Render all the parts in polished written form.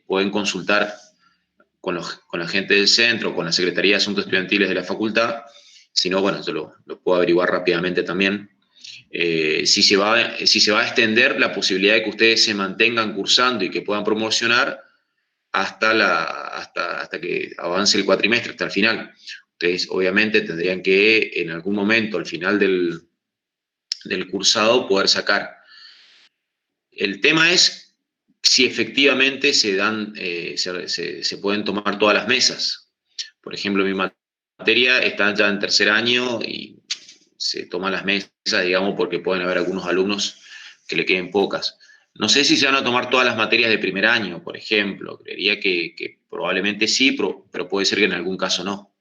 pueden consultar con la gente del centro, con la Secretaría de Asuntos Estudiantiles de la facultad. Si no, bueno, yo lo puedo averiguar rápidamente también. Si se va a extender la posibilidad de que ustedes se mantengan cursando y que puedan promocionar hasta que avance el cuatrimestre, hasta el final. Ustedes obviamente tendrían que en algún momento, al final del cursado, poder sacar. El tema es si efectivamente se pueden tomar todas las mesas. Por ejemplo, mi materia está ya en tercer año y se toman las mesas, digamos, porque pueden haber algunos alumnos que le queden pocas. No sé si se van a tomar todas las materias de primer año, por ejemplo. Creería que probablemente sí, pero puede ser que en algún caso no.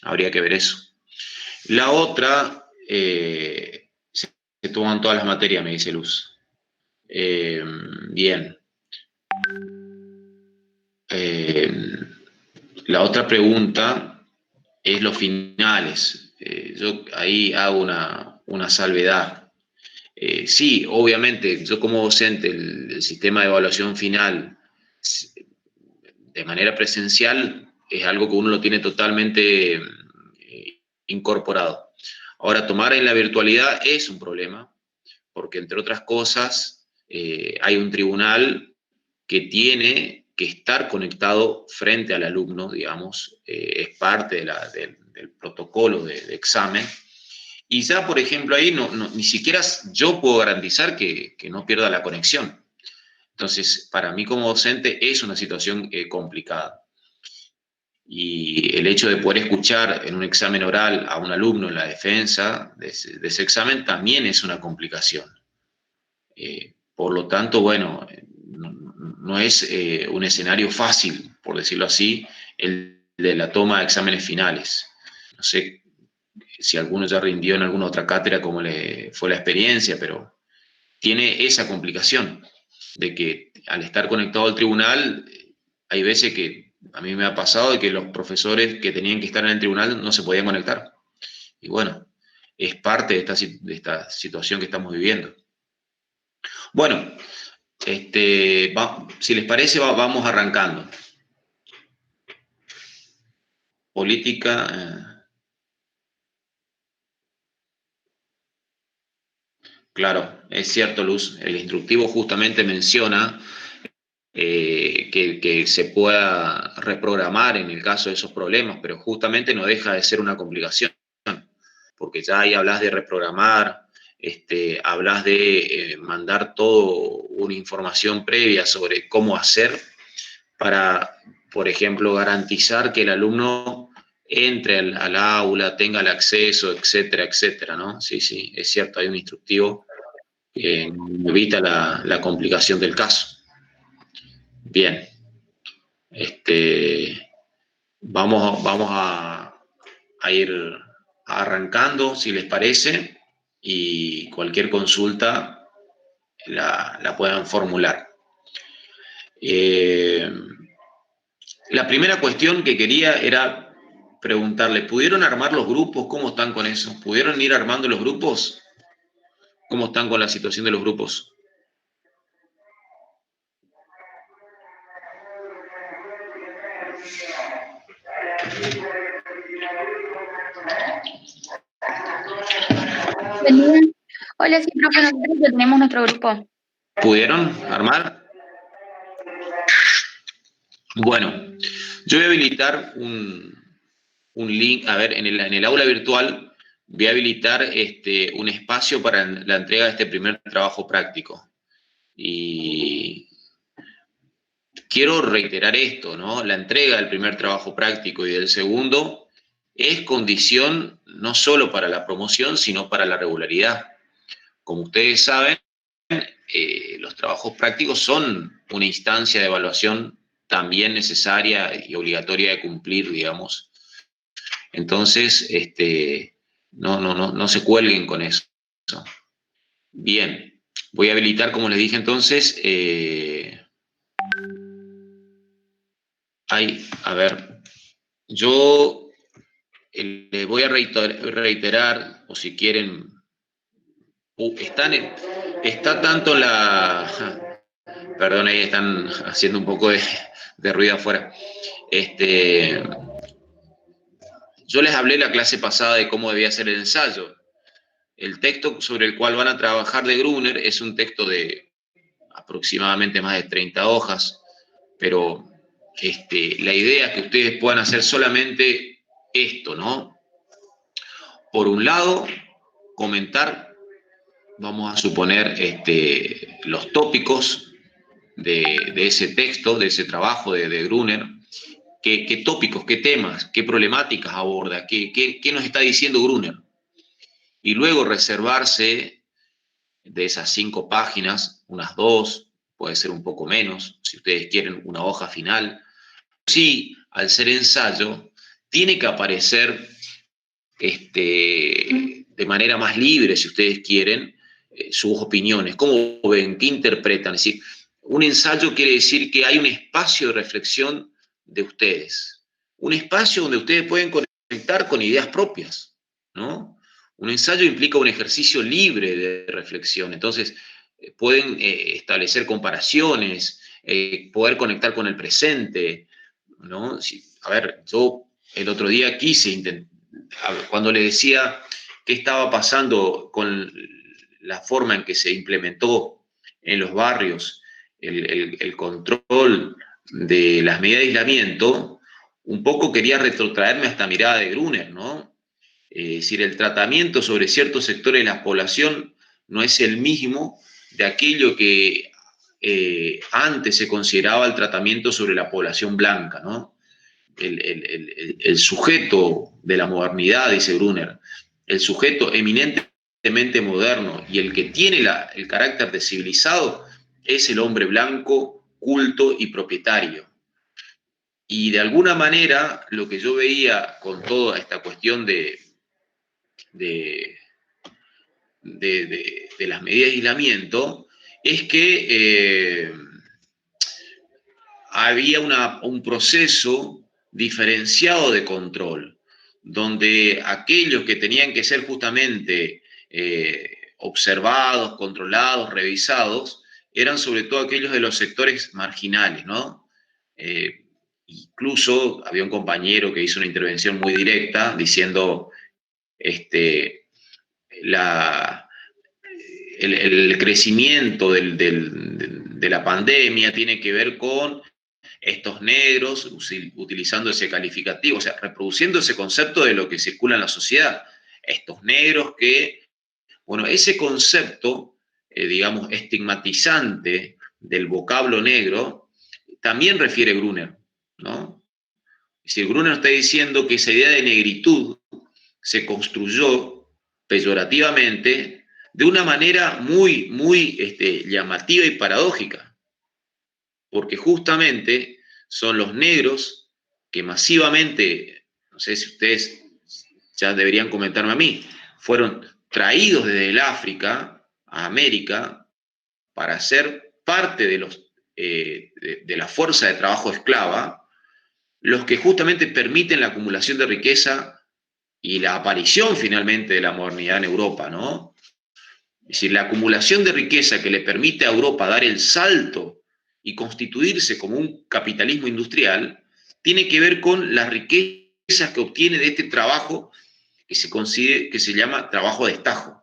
Habría que ver eso. La otra, se toman todas las materias, me dice Luz. Bien. La otra pregunta es los finales. Yo ahí hago una salvedad. Sí, obviamente, yo como docente, el sistema de evaluación final de manera presencial es algo que uno lo tiene totalmente incorporado. Ahora, tomar en la virtualidad es un problema, porque entre otras cosas, hay un tribunal que tiene que estar conectado frente al alumno, digamos, es parte del protocolo de examen. Y ya, por ejemplo, ahí ni siquiera yo puedo garantizar que no pierda la conexión. Entonces, para mí como docente es una situación complicada. Y el hecho de poder escuchar en un examen oral a un alumno en la defensa de ese examen también es una complicación. Por lo tanto, bueno, no es un escenario fácil, por decirlo así, el de la toma de exámenes finales. No sé si alguno ya rindió en alguna otra cátedra como le fue la experiencia, pero tiene esa complicación de que al estar conectado al tribunal, hay veces que a mí me ha pasado de que los profesores que tenían que estar en el tribunal no se podían conectar. Y bueno, es parte de esta situación que estamos viviendo. Bueno, si les parece, vamos arrancando. Política. Claro, es cierto, Luz. El instructivo justamente menciona que se pueda reprogramar en el caso de esos problemas, pero justamente no deja de ser una complicación, porque ya ahí hablas de reprogramar, hablas de mandar toda una información previa sobre cómo hacer para, por ejemplo, garantizar que el alumno entre al aula, tenga el acceso, etcétera, etcétera, ¿no? Sí, sí, es cierto, hay un instructivo que evita la complicación del caso. Bien, vamos a ir arrancando, si les parece, y cualquier consulta la puedan formular. La primera cuestión que quería era preguntarle, ¿pudieron armar los grupos? ¿Cómo están con eso? ¿Pudieron ir armando los grupos? ¿Cómo están con la situación de los grupos? Hola, sí, profe, nosotros ya tenemos nuestro grupo. ¿Pudieron armar? Bueno, yo voy a habilitar un link, a ver, en el aula virtual voy a habilitar un espacio para la entrega de este primer trabajo práctico. Y quiero reiterar esto, ¿no? La entrega del primer trabajo práctico y del segundo es condición no solo para la promoción, sino para la regularidad. Como ustedes saben, los trabajos prácticos son una instancia de evaluación también necesaria y obligatoria de cumplir, digamos. Entonces, no se cuelguen con eso. Bien, voy a habilitar, como les dije entonces, a ver, yo les voy a reiterar, o si quieren, está tanto Perdón, ahí están haciendo un poco de ruido afuera. Yo les hablé la clase pasada de cómo debía ser el ensayo. El texto sobre el cual van a trabajar de Gruner es un texto de aproximadamente más de 30 hojas, pero la idea es que ustedes puedan hacer solamente esto, ¿no? Por un lado, comentar, vamos a suponer, los tópicos de ese texto, de ese trabajo de Gruner, qué tópicos, qué temas, qué problemáticas aborda, qué nos está diciendo Gruner. Y luego reservarse de esas 5 páginas, unas 2, puede ser un poco menos, si ustedes quieren una hoja final. Sí, al ser ensayo, tiene que aparecer de manera más libre, si ustedes quieren, sus opiniones, cómo ven, qué interpretan. Es decir, un ensayo quiere decir que hay un espacio de reflexión de ustedes, un espacio donde ustedes pueden conectar con ideas propias, ¿no? Un ensayo implica un ejercicio libre de reflexión, entonces pueden establecer comparaciones, poder conectar con el presente, ¿no? A ver, yo el otro día quise intentar, cuando le decía qué estaba pasando con la forma en que se implementó en los barrios el control de las medidas de aislamiento, un poco quería retrotraerme a esta mirada de Gruner, ¿no? Es decir, el tratamiento sobre ciertos sectores de la población no es el mismo de aquello que antes se consideraba el tratamiento sobre la población blanca, ¿no? El sujeto de la modernidad, dice Brunner, el sujeto eminentemente moderno y el que tiene el carácter de civilizado es el hombre blanco, culto y propietario. Y de alguna manera lo que yo veía con toda esta cuestión de, de las medidas de aislamiento es que había un proceso diferenciado de control, donde aquellos que tenían que ser justamente observados, controlados, revisados, eran sobre todo aquellos de los sectores marginales, ¿no? Incluso había un compañero que hizo una intervención muy directa diciendo la, el crecimiento de la pandemia tiene que ver con estos negros utilizando ese calificativo, o sea, reproduciendo ese concepto de lo que circula en la sociedad. Estos negros que, bueno, ese concepto, digamos, estigmatizante del vocablo negro, también refiere Gruner, ¿no? Es decir, Gruner está diciendo que esa idea de negritud se construyó peyorativamente de una manera muy llamativa y paradójica, porque justamente son los negros que masivamente, no sé si ustedes ya deberían comentarme a mí, fueron traídos desde el África a América para ser parte de la fuerza de trabajo esclava, los que justamente permiten la acumulación de riqueza y la aparición finalmente de la modernidad en Europa, ¿no? Es decir, la acumulación de riqueza que le permite a Europa dar el salto y constituirse como un capitalismo industrial, tiene que ver con las riquezas que obtiene de este trabajo que se llama trabajo de estajo.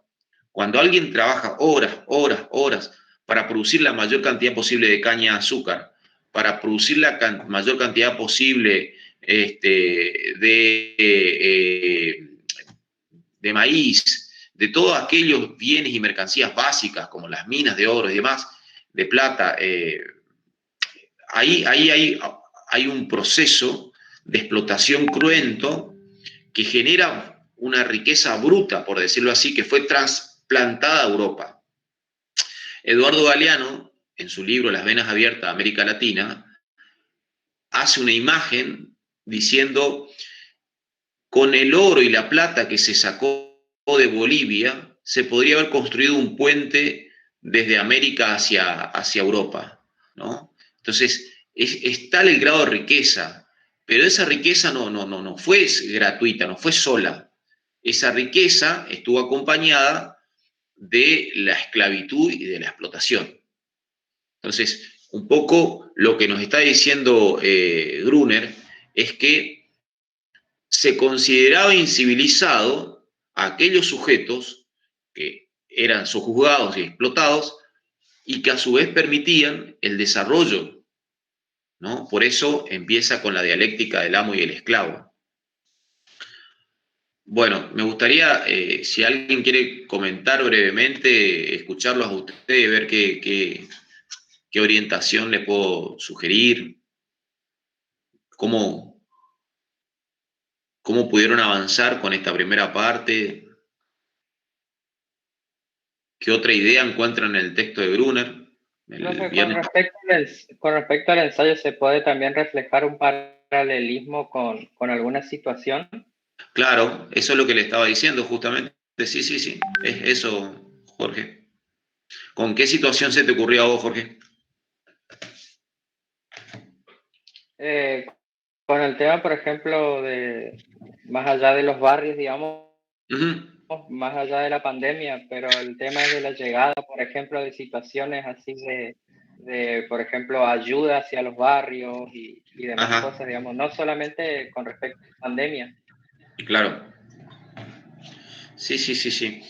Cuando alguien trabaja horas para producir la mayor cantidad posible de caña de azúcar, para producir la mayor cantidad posible de maíz, de todos aquellos bienes y mercancías básicas, como las minas de oro y demás, de plata, ahí hay un proceso de explotación cruento que genera una riqueza bruta, por decirlo así, que fue trasplantada a Europa. Eduardo Galeano, en su libro Las venas abiertas de América Latina, hace una imagen diciendo, con el oro y la plata que se sacó de Bolivia, se podría haber construido un puente desde América hacia Europa, ¿no? Entonces, es tal el grado de riqueza, pero esa riqueza no fue gratuita, no fue sola. Esa riqueza estuvo acompañada de la esclavitud y de la explotación. Entonces, un poco lo que nos está diciendo Gruner es que se consideraba incivilizado a aquellos sujetos que eran sojuzgados y explotados y que a su vez permitían el desarrollo, ¿no? Por eso empieza con la dialéctica del amo y el esclavo. Bueno, me gustaría, si alguien quiere comentar brevemente, escucharlos a ustedes, ver qué orientación le puedo sugerir, cómo, cómo pudieron avanzar con esta primera parte, qué otra idea encuentran en el texto de Gruner. El viernes. Con respecto al ensayo, ¿se puede también reflejar un paralelismo con alguna situación? Claro, eso es lo que le estaba diciendo justamente. Sí, sí, sí, es eso, Jorge. ¿Con qué situación se te ocurrió a vos, Jorge? Con el tema, por ejemplo, de más allá de los barrios, digamos, más allá de la pandemia, pero el tema es de la llegada, por ejemplo, de situaciones así por ejemplo, ayuda hacia los barrios y demás cosas, digamos, no solamente con respecto a la pandemia. Claro. Sí, sí, sí, sí.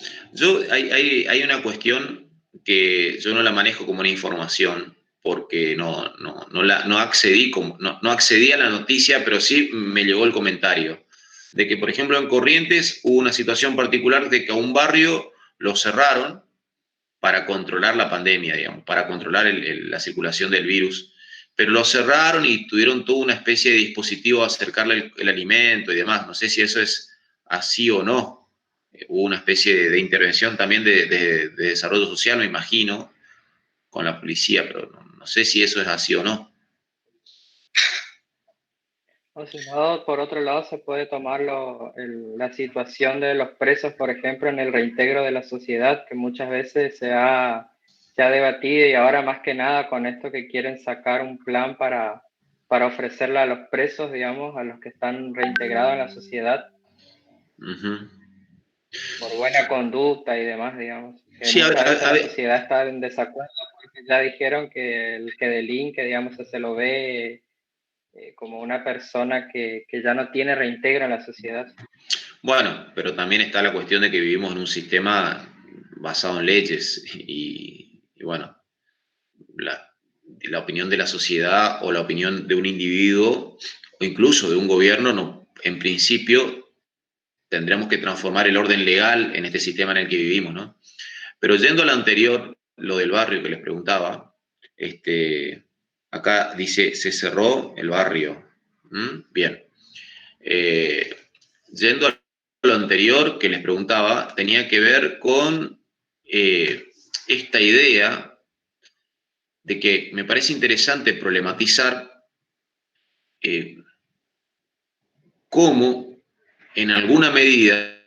Hay una cuestión que yo no la manejo como una información, porque no accedí, no accedí a la noticia, pero sí me llegó el comentario de que, por ejemplo, en Corrientes hubo una situación particular de que a un barrio lo cerraron para controlar la pandemia, digamos, para controlar la circulación del virus. Pero lo cerraron y tuvieron toda una especie de dispositivo a acercarle el alimento y demás. No sé si eso es así o no. Hubo una especie de intervención también de desarrollo social, me imagino, con la policía, pero no sé si eso es así o no. O si no, por otro lado, se puede tomar la situación de los presos, por ejemplo, en el reintegro de la sociedad, que muchas veces se ha debatido y ahora más que nada con esto que quieren sacar un plan para ofrecerle a los presos, digamos, a los que están reintegrados en la sociedad, por buena conducta y demás, digamos. Que Sí, muchas veces la sociedad está en desacuerdo porque ya dijeron que el que delinque, digamos, se lo ve como una persona que ya no tiene reintegro en la sociedad. Bueno, pero también está la cuestión de que vivimos en un sistema basado en leyes y bueno, la opinión de la sociedad o la opinión de un individuo o incluso de un gobierno, no, en principio tendremos que transformar el orden legal en este sistema en el que vivimos, ¿no? Pero yendo a lo anterior, lo del barrio que les preguntaba, acá dice, se cerró el barrio. Bien. Yendo a lo anterior que les preguntaba, tenía que ver con esta idea de que me parece interesante problematizar cómo, en alguna medida,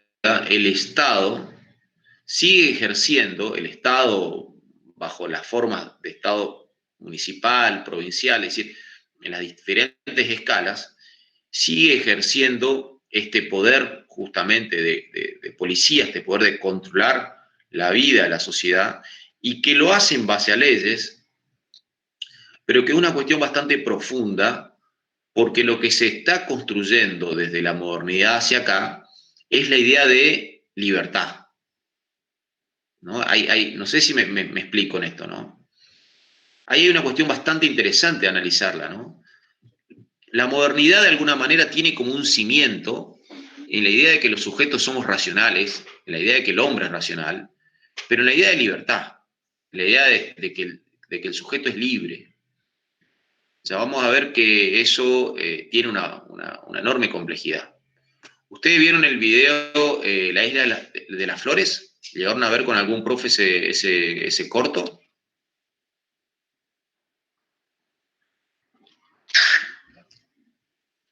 el Estado sigue ejerciendo, el Estado bajo las formas de Estado municipal, provincial, es decir, en las diferentes escalas, sigue ejerciendo este poder justamente de policía, este poder de controlar la vida de la sociedad, y que lo hace en base a leyes, pero que es una cuestión bastante profunda, porque lo que se está construyendo desde la modernidad hacia acá es la idea de libertad. ¿No? No sé si me explico en esto, ¿no? Ahí hay una cuestión bastante interesante de analizarla, ¿no? La modernidad de alguna manera tiene como un cimiento en la idea de que los sujetos somos racionales, en la idea de que el hombre es racional, pero en la idea de libertad, en la idea de que el sujeto es libre. O sea, vamos a ver que eso tiene una enorme complejidad. ¿Ustedes vieron el video La isla de las flores? ¿Llegaron a ver con algún profe ese corto?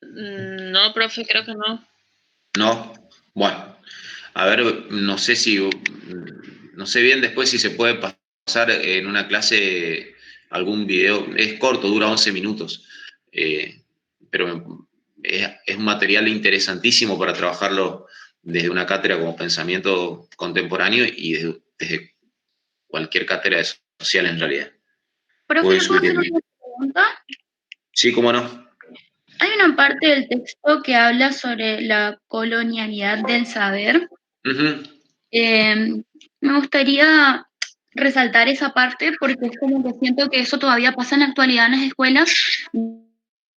No, profe, creo que no. No. Bueno, a ver, no sé bien después si se puede pasar en una clase algún video. Es corto, dura 11 minutos, pero es un material interesantísimo para trabajarlo desde una cátedra como pensamiento contemporáneo y desde cualquier cátedra social en realidad. Profe, puede ¿le puedo subir hacer el link. una pregunta? Sí, cómo no. Hay una parte del texto que habla sobre la colonialidad del saber. Ujú. Me gustaría resaltar esa parte porque es como que siento que eso todavía pasa en la actualidad en las escuelas,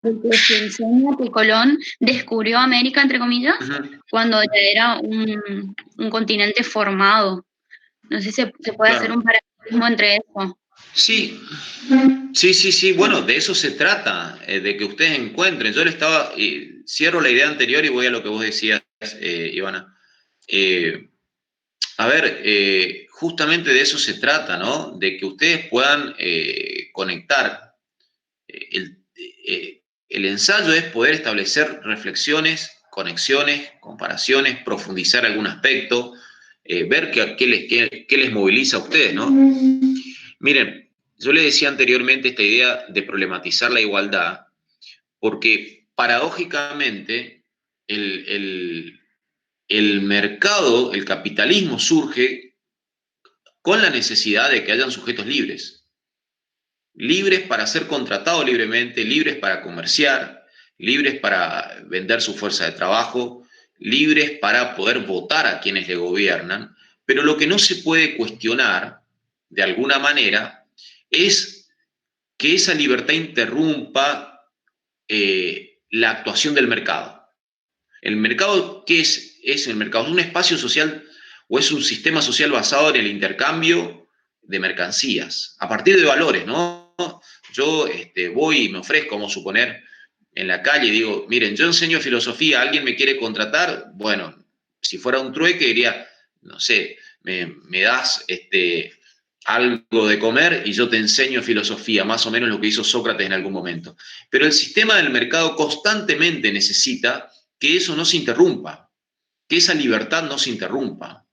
porque se enseña que Colón descubrió América, entre comillas, Ujú. cuando ya era un continente formado. No sé si se puede hacer Claro. un paralelismo entre eso. Sí, sí. Bueno, de eso se trata, de que ustedes encuentren. Yo le estaba, cierro la idea anterior y voy a lo que vos decías, Ivana. A ver, justamente de eso se trata, ¿no? De que ustedes puedan conectar. El ensayo es poder establecer reflexiones, conexiones, comparaciones, profundizar algún aspecto, ver qué les moviliza a ustedes, ¿no? Miren, yo les decía anteriormente esta idea de problematizar la igualdad, porque paradójicamente el mercado, el capitalismo surge con la necesidad de que hayan sujetos libres. Libres para ser contratados libremente, libres para comerciar, libres para vender su fuerza de trabajo, libres para poder votar a quienes le gobiernan, pero lo que no se puede cuestionar, de alguna manera, es que esa libertad interrumpa la actuación del mercado. ¿El mercado qué es el mercado? ¿Es un espacio social o es un sistema social basado en el intercambio de mercancías? A partir de valores, ¿no? Yo voy y me ofrezco, como suponer, en la calle y digo, miren, yo enseño filosofía, ¿alguien me quiere contratar? Bueno, si fuera un trueque diría, no sé, me das algo de comer y yo te enseño filosofía, más o menos lo que hizo Sócrates en algún momento. Pero el sistema del mercado constantemente necesita que eso no se interrumpa, que esa libertad no se interrumpa.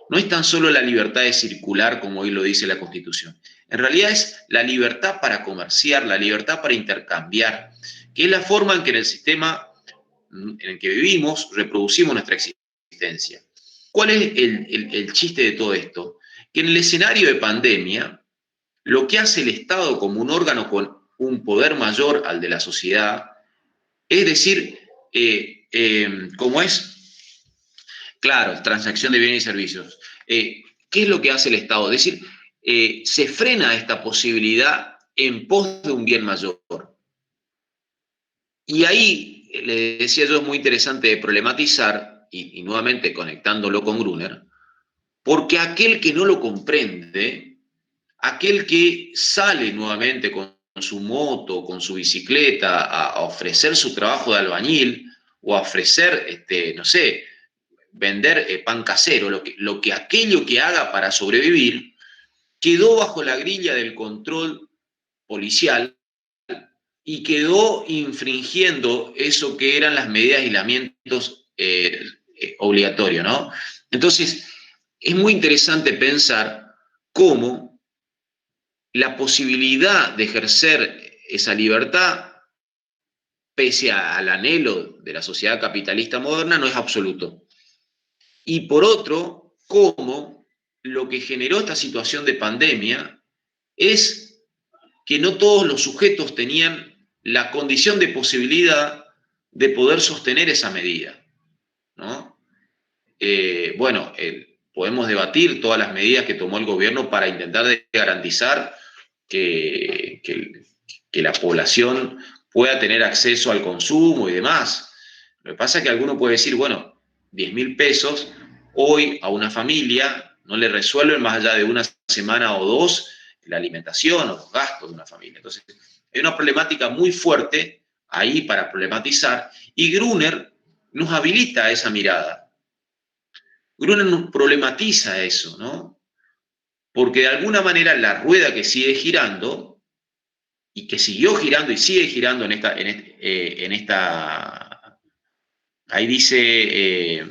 No es tan solo la libertad de circular, como hoy lo dice la Constitución. En realidad es la libertad para comerciar, la libertad para intercambiar, que es la forma en que en el sistema en el que vivimos reproducimos nuestra existencia. ¿Cuál es el chiste de todo esto? Que en el escenario de pandemia, lo que hace el Estado como un órgano con un poder mayor al de la sociedad, es decir, como es, claro, transacción de bienes y servicios. ¿Qué es lo que hace el Estado? Es decir, se frena esta posibilidad en pos de un bien mayor. Y ahí, le decía yo, es muy interesante de problematizar, y nuevamente conectándolo con Gruner, porque aquel que no lo comprende, aquel que sale nuevamente con su moto, con su bicicleta, a ofrecer su trabajo de albañil, o a ofrecer, no sé, vender pan casero, lo que aquello que haga para sobrevivir, quedó bajo la grilla del control policial y quedó infringiendo eso que eran las medidas de aislamientos obligatorios, ¿no? Entonces, es muy interesante pensar cómo la posibilidad de ejercer esa libertad, pese al anhelo de la sociedad capitalista moderna, no es absoluto. Y por otro, cómo lo que generó esta situación de pandemia es que no todos los sujetos tenían la condición de posibilidad de poder sostener esa medida, ¿no? Bueno, podemos debatir todas las medidas que tomó el gobierno para intentar garantizar que la población pueda tener acceso al consumo y demás. Lo que pasa es que alguno puede decir, bueno, 10.000 pesos hoy a una familia no le resuelven más allá de una semana o dos la alimentación o los gastos de una familia. Entonces, hay una problemática muy fuerte ahí para problematizar y Gruner nos habilita esa mirada. Gruner nos problematiza eso, ¿no? Porque de alguna manera la rueda que sigue girando y que siguió girando y sigue girando en esta ahí dice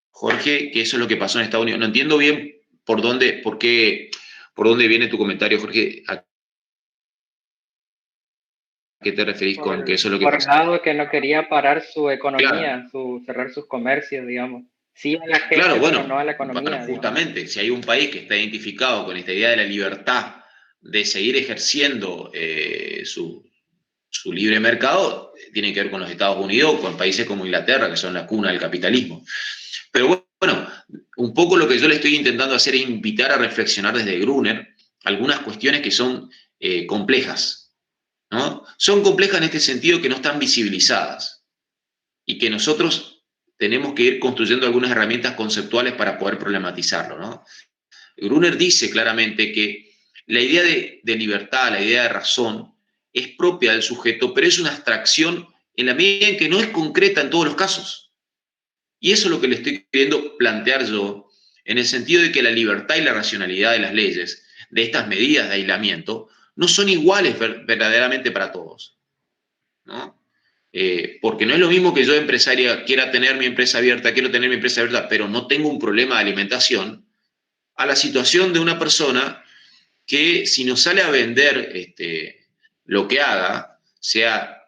Jorge que eso es lo que pasó en Estados Unidos. No entiendo bien por dónde viene tu comentario, Jorge. ¿A qué te referís con que eso es lo que Por el pasó? lado que no quería parar su Claro, economía, cerrar sus comercios, digamos. Sí a la claro, gente, pero no a bueno, la economía, digamos. justamente, si hay un país que está identificado con esta idea de la libertad de seguir ejerciendo su libre mercado tiene que ver con los Estados Unidos, con países como Inglaterra, que son la cuna del capitalismo. Pero bueno, un poco lo que yo le estoy intentando hacer es invitar a reflexionar desde Gruner algunas cuestiones que son complejas, ¿no? Son complejas en este sentido que no están visibilizadas y que nosotros tenemos que ir construyendo algunas herramientas conceptuales para poder problematizarlo, ¿no? Gruner dice claramente que la idea de libertad, la idea de razón, es propia del sujeto, pero es una abstracción en la medida en que no es concreta en todos los casos. Y eso es lo que le estoy queriendo plantear yo, en el sentido de que la libertad y la racionalidad de las leyes, de estas medidas de aislamiento, no son iguales verdaderamente para todos, ¿no? Porque no es lo mismo que yo, empresaria, quiera tener mi empresa abierta, quiero tener mi empresa abierta, pero no tengo un problema de alimentación, a la situación de una persona que si nos sale a vender lo que haga, sea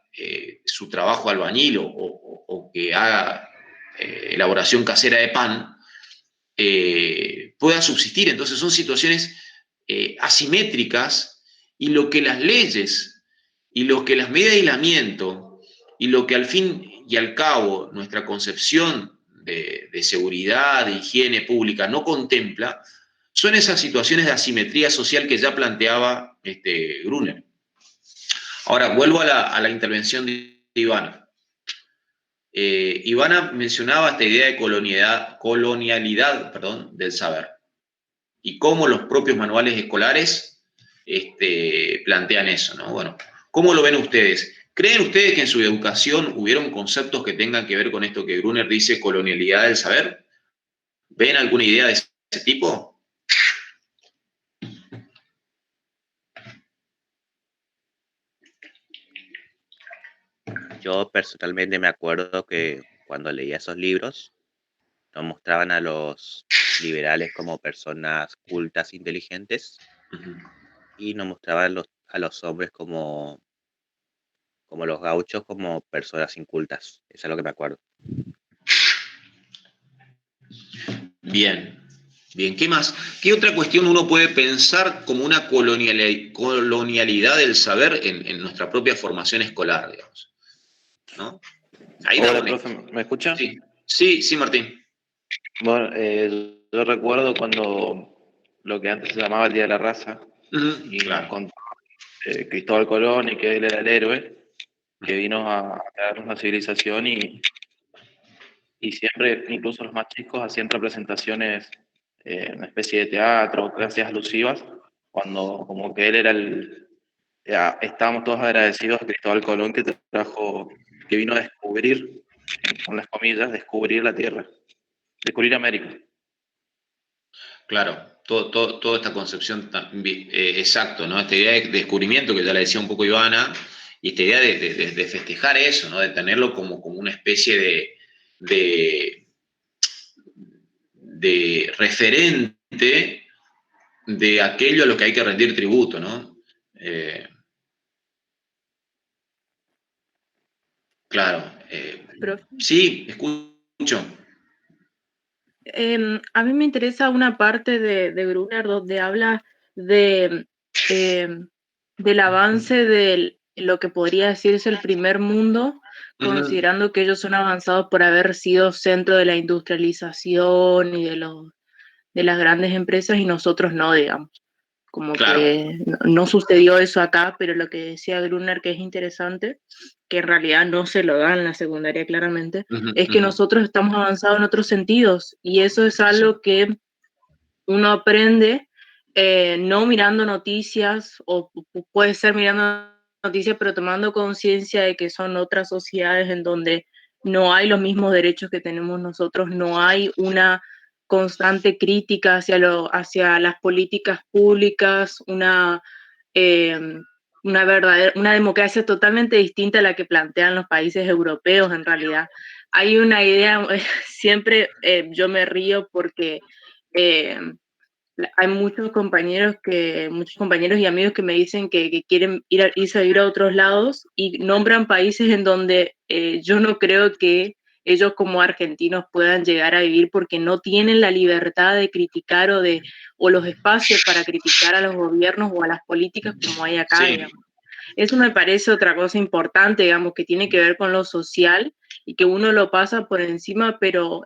su trabajo albañil o que haga elaboración casera de pan, pueda subsistir. Entonces son situaciones asimétricas y lo que las leyes y lo que las medidas de aislamiento y lo que al fin y al cabo nuestra concepción de seguridad, de higiene pública no contempla, son esas situaciones de asimetría social que ya planteaba Gruner. Ahora, vuelvo a la intervención de Ivana. Ivana mencionaba esta idea de colonialidad del saber y cómo los propios manuales escolares plantean eso, ¿no? Bueno, ¿cómo lo ven ustedes? ¿Creen ustedes que en su educación hubieron conceptos que tengan que ver con esto que Gruner dice, colonialidad del saber? ¿Ven alguna idea de ese tipo? Yo personalmente me acuerdo que cuando leía esos libros, nos mostraban a los liberales como personas cultas, inteligentes, y nos mostraban a los hombres como los gauchos como personas incultas. Eso es lo que me acuerdo. Bien, bien. ¿Qué más? ¿Qué otra cuestión uno puede pensar como una colonialidad del saber en nuestra propia formación escolar, digamos? ¿No? Ahí Hola, profe, ¿me escucha? Sí, sí, sí, Martín. Bueno, yo recuerdo cuando lo que antes se llamaba el Día de la Raza, y claro. con Cristóbal Colón y que él era el héroe que vino a crear una civilización y siempre, incluso los más chicos, hacían representaciones, una especie de teatro, clases alusivas, cuando como que él era ya, estábamos todos agradecidos a Cristóbal Colón que vino a descubrir, con las comillas, descubrir la Tierra, descubrir América. Claro, toda esta concepción, exacto, ¿no? Esta idea de descubrimiento que ya le decía un poco Ivana, y esta idea de festejar eso, ¿no? De tenerlo como una especie de referente de aquello a lo que hay que rendir tributo, ¿no? Claro. Sí, escucho. A mí me interesa una parte de Gruner donde habla de, del avance de lo que podría decirse el primer mundo, considerando que ellos son avanzados por haber sido centro de la industrialización y de las grandes empresas y nosotros no, digamos. Como claro. que no sucedió eso acá, pero lo que decía Gruner que es interesante, que en realidad no se lo da en la secundaria claramente, es que nosotros estamos avanzados en otros sentidos y eso es algo que uno aprende no mirando noticias o puede ser mirando noticias pero tomando conciencia de que son otras sociedades en donde no hay los mismos derechos que tenemos nosotros, no hay una constante crítica hacia las políticas públicas, una democracia totalmente distinta a la que plantean los países europeos en realidad. Hay una idea, siempre yo me río porque hay muchos compañeros y amigos que me dicen que quieren irse a vivir a otros lados y nombran países en donde yo no creo que ellos como argentinos puedan llegar a vivir, porque no tienen la libertad de criticar o los espacios para criticar a los gobiernos o a las políticas como hay acá, Sí. digamos. Eso me parece otra cosa importante, digamos, que tiene que ver con lo social y que uno lo pasa por encima, pero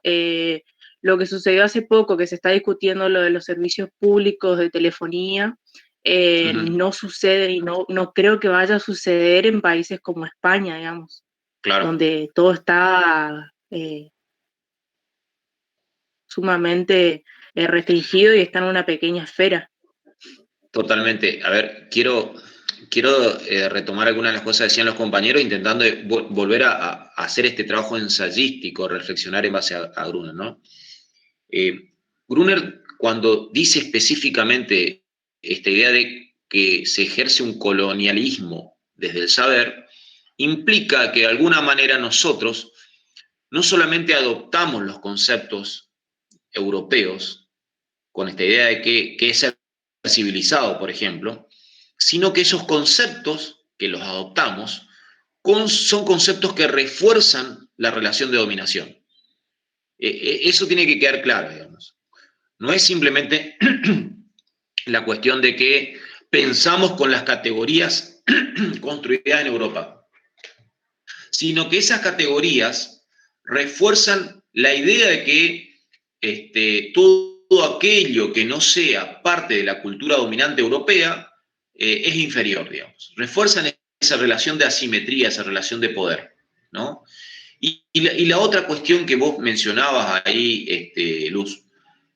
lo que sucedió hace poco, que se está discutiendo lo de los servicios públicos de telefonía, no sucede y no creo que vaya a suceder en países como España, digamos, Claro. donde todo está sumamente restringido y está en una pequeña esfera. Totalmente. A ver, quiero retomar algunas de las cosas que decían los compañeros, intentando volver a hacer este trabajo ensayístico, reflexionar en base a Gruner, ¿no? Gruner, cuando dice específicamente esta idea de que se ejerce un colonialismo desde el saber, implica que de alguna manera nosotros no solamente adoptamos los conceptos europeos, con esta idea de que es ser civilizado, por ejemplo, sino que esos conceptos que los adoptamos son conceptos que refuerzan la relación de dominación. Eso tiene que quedar claro, digamos. No es simplemente la cuestión de que pensamos con las categorías construidas en Europa, sino que esas categorías refuerzan la idea de que todo aquello que no sea parte de la cultura dominante europea es inferior, digamos. Refuerzan esa relación de asimetría, esa relación de poder, ¿no? Y la otra cuestión que vos mencionabas ahí, Luz,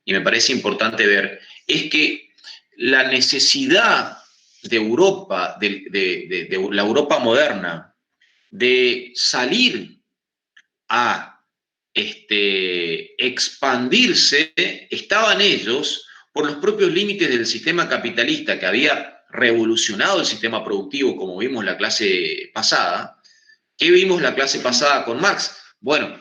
y me parece importante ver, es que la necesidad de Europa, de la Europa moderna, de salir a expandirse, estaban ellos por los propios límites del sistema capitalista que había revolucionado el sistema productivo, como vimos la clase pasada. ¿Qué vimos la clase pasada con Marx? Bueno,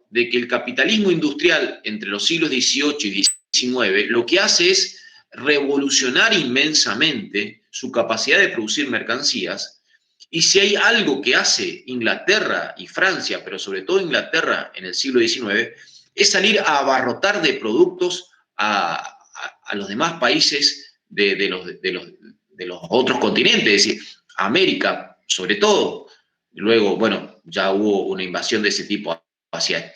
de que el capitalismo industrial entre los siglos XVIII y XIX lo que hace es revolucionar inmensamente su capacidad de producir mercancías. Y si hay algo que hace Inglaterra y Francia, pero sobre todo Inglaterra en el siglo XIX, es salir a abarrotar de productos a los demás países de los otros continentes, es decir, América sobre todo. Luego, bueno, ya hubo una invasión de ese tipo hacia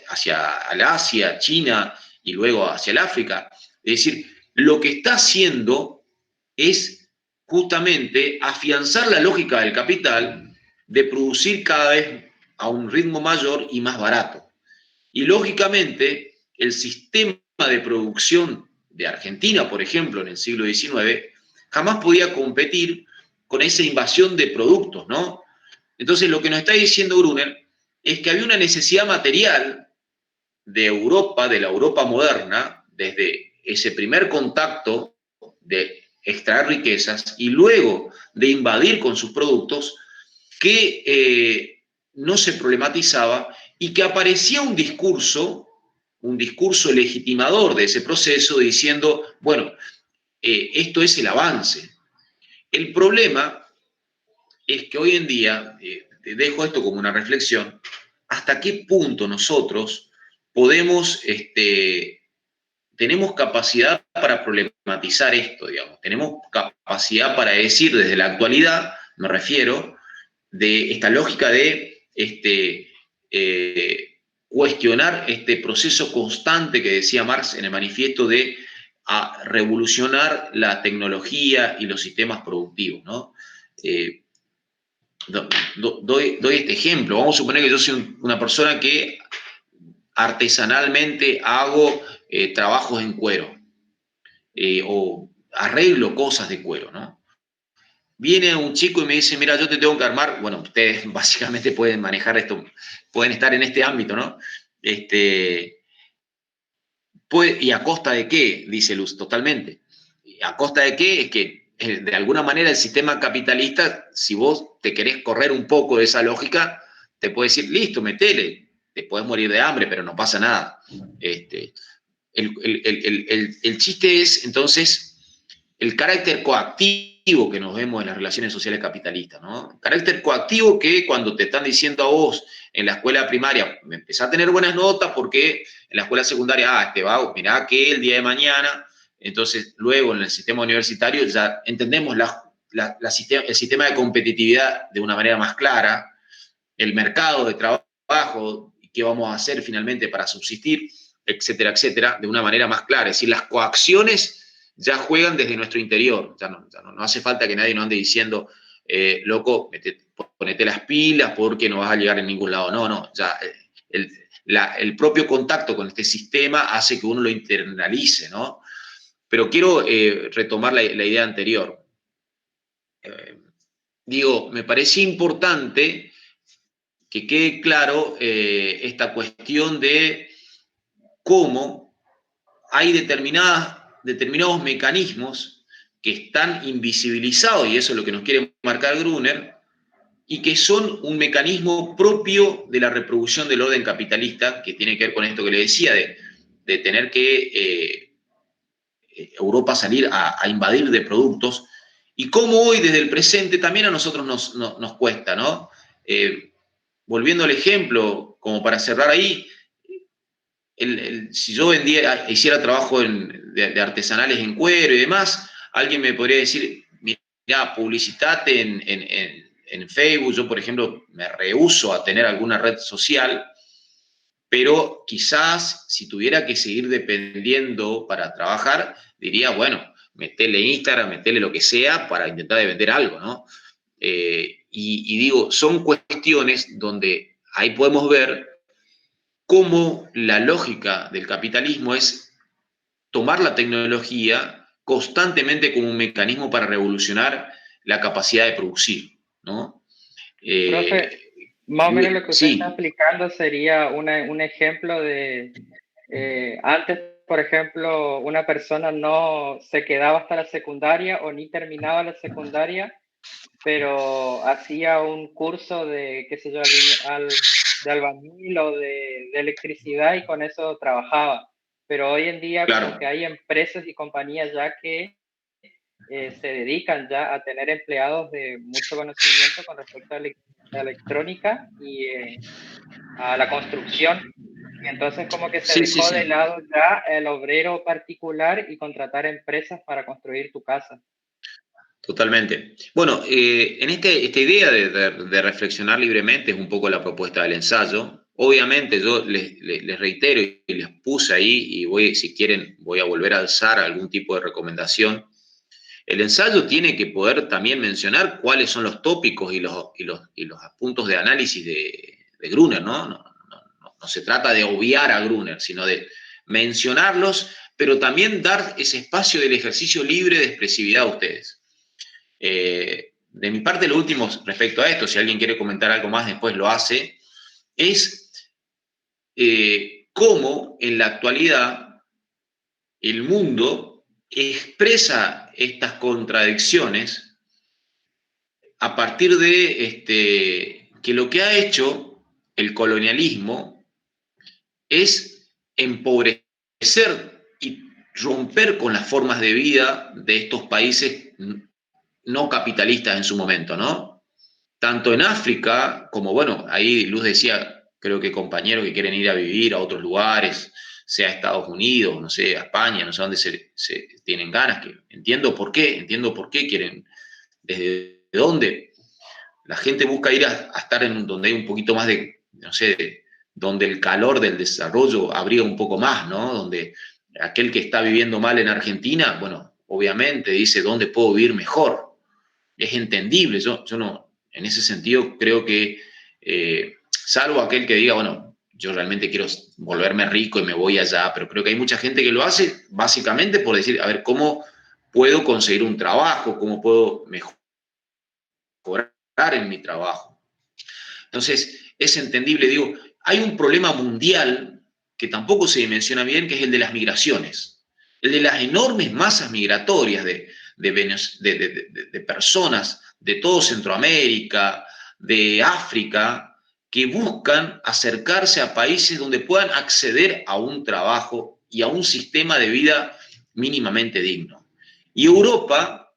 el Asia, China y luego hacia el África. Es decir, lo que está haciendo es justamente afianzar la lógica del capital de producir cada vez a un ritmo mayor y más barato. Y lógicamente, el sistema de producción de Argentina, por ejemplo, en el siglo XIX, jamás podía competir con esa invasión de productos, ¿no? Entonces, lo que nos está diciendo Gruner es que había una necesidad material de Europa, de la Europa moderna, desde ese primer contacto de extraer riquezas y luego de invadir con sus productos, que no se problematizaba y que aparecía un discurso legitimador de ese proceso diciendo, bueno, esto es el avance. El problema es que hoy en día, dejo esto como una reflexión, ¿hasta qué punto nosotros podemos, tenemos capacidad para problematizar esto, digamos? Tenemos capacidad para decir desde la actualidad, me refiero, de esta lógica de cuestionar este proceso constante que decía Marx en el manifiesto de revolucionar la tecnología y los sistemas productivos, ¿no? Doy este ejemplo. Vamos a suponer que yo soy una persona que artesanalmente hago trabajos en cuero o arreglo cosas de cuero, ¿no? Viene un chico y me dice, mira, yo te tengo que armar, bueno, ustedes básicamente pueden manejar esto, pueden estar en este ámbito, ¿no? ¿Y a costa de qué? Dice Luz, totalmente. ¿A costa de qué? Es que de alguna manera el sistema capitalista, si vos te querés correr un poco de esa lógica, te puede decir, listo, metele, te podés morir de hambre, pero no pasa nada. El chiste es, entonces, el carácter coactivo que nos vemos en las relaciones sociales capitalistas, ¿no? Carácter coactivo que cuando te están diciendo a vos, en la escuela primaria me empecé a tener buenas notas porque en la escuela secundaria, este vago, mirá que el día de mañana, entonces luego en el sistema universitario ya entendemos el sistema de competitividad de una manera más clara, el mercado de trabajo, qué vamos a hacer finalmente para subsistir, etcétera, etcétera, de una manera más clara. Es decir, las coacciones ya juegan desde nuestro interior. Ya no hace falta que nadie nos ande diciendo, loco, ponete las pilas porque no vas a llegar en ningún lado. No, ya el propio contacto con este sistema hace que uno lo internalice, ¿no? Pero quiero retomar la idea anterior. Digo, me parece importante que quede claro esta cuestión de cómo hay determinados mecanismos que están invisibilizados, y eso es lo que nos quiere marcar Gruner, y que son un mecanismo propio de la reproducción del orden capitalista, que tiene que ver con esto que le decía, de tener que Europa salir a invadir de productos, y cómo hoy desde el presente también a nosotros nos cuesta, ¿no? Volviendo al ejemplo, como para cerrar ahí, si yo hiciera trabajo de artesanales en cuero y demás, alguien me podría decir, mira, publicitate en Facebook. Yo, por ejemplo, me rehúso a tener alguna red social, pero quizás si tuviera que seguir dependiendo para trabajar, diría, bueno, metele Instagram, metele lo que sea para intentar de vender algo, ¿no? Y digo, son cuestiones donde ahí podemos ver cómo la lógica del capitalismo es tomar la tecnología constantemente como un mecanismo para revolucionar la capacidad de producir, ¿no? Profe, más o menos lo que usted sí. está explicando sería un ejemplo de, antes, por ejemplo, una persona no se quedaba hasta la secundaria o ni terminaba la secundaria, pero hacía un curso de, qué sé yo, de albañil o de electricidad y con eso trabajaba. Pero hoy en día Claro. como que hay empresas y compañías ya que se dedican ya a tener empleados de mucho conocimiento con respecto a la electrónica y a la construcción. Y entonces como que se dejó de lado ya el obrero particular y contratar empresas para construir tu casa. Totalmente. Bueno, en esta idea de reflexionar libremente es un poco la propuesta del ensayo. Obviamente yo les reitero y les puse ahí, y si quieren voy a volver a alzar algún tipo de recomendación. El ensayo tiene que poder también mencionar cuáles son los tópicos y los puntos de análisis de Gruner, ¿no? No se trata de obviar a Gruner, sino de mencionarlos, pero también dar ese espacio del ejercicio libre de expresividad a ustedes. De mi parte, lo último respecto a esto, si alguien quiere comentar algo más después lo hace, es cómo en la actualidad el mundo expresa estas contradicciones a partir de que lo que ha hecho el colonialismo es empobrecer y romper con las formas de vida de estos países no capitalistas en su momento, ¿no? Tanto en África como, bueno, ahí Luz decía, creo que compañeros que quieren ir a vivir a otros lugares, sea a Estados Unidos, no sé, a España, no sé dónde se tienen ganas, que entiendo por qué quieren, desde dónde. La gente busca ir a estar en donde hay un poquito más de, no sé, donde el calor del desarrollo abriga un poco más, ¿no? Donde aquel que está viviendo mal en Argentina, bueno, obviamente dice, ¿dónde puedo vivir mejor? Es entendible, yo no, en ese sentido creo que, salvo aquel que diga, bueno, yo realmente quiero volverme rico y me voy allá, pero creo que hay mucha gente que lo hace básicamente por decir, a ver, ¿cómo puedo conseguir un trabajo? ¿Cómo puedo mejorar en mi trabajo? Entonces, es entendible, digo, hay un problema mundial que tampoco se dimensiona bien, que es el de las migraciones, el de las enormes masas migratorias de personas de todo Centroamérica, de África, que buscan acercarse a países donde puedan acceder a un trabajo y a un sistema de vida mínimamente digno. Y Europa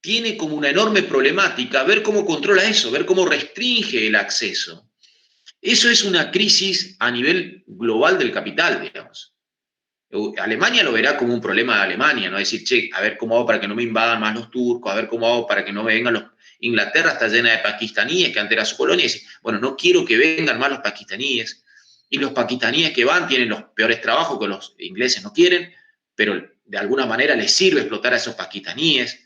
tiene como una enorme problemática ver cómo controla eso, ver cómo restringe el acceso. Eso es una crisis a nivel global del capital, digamos. Alemania lo verá como un problema de Alemania, ¿no? Decir, che, a ver cómo hago para que no me invadan más los turcos, a ver cómo hago para que no me vengan los... Inglaterra está llena de pakistaníes, que antes era su colonia, y dice, bueno, no quiero que vengan más los pakistaníes, y los pakistaníes que van tienen los peores trabajos que los ingleses no quieren, pero de alguna manera les sirve explotar a esos pakistaníes,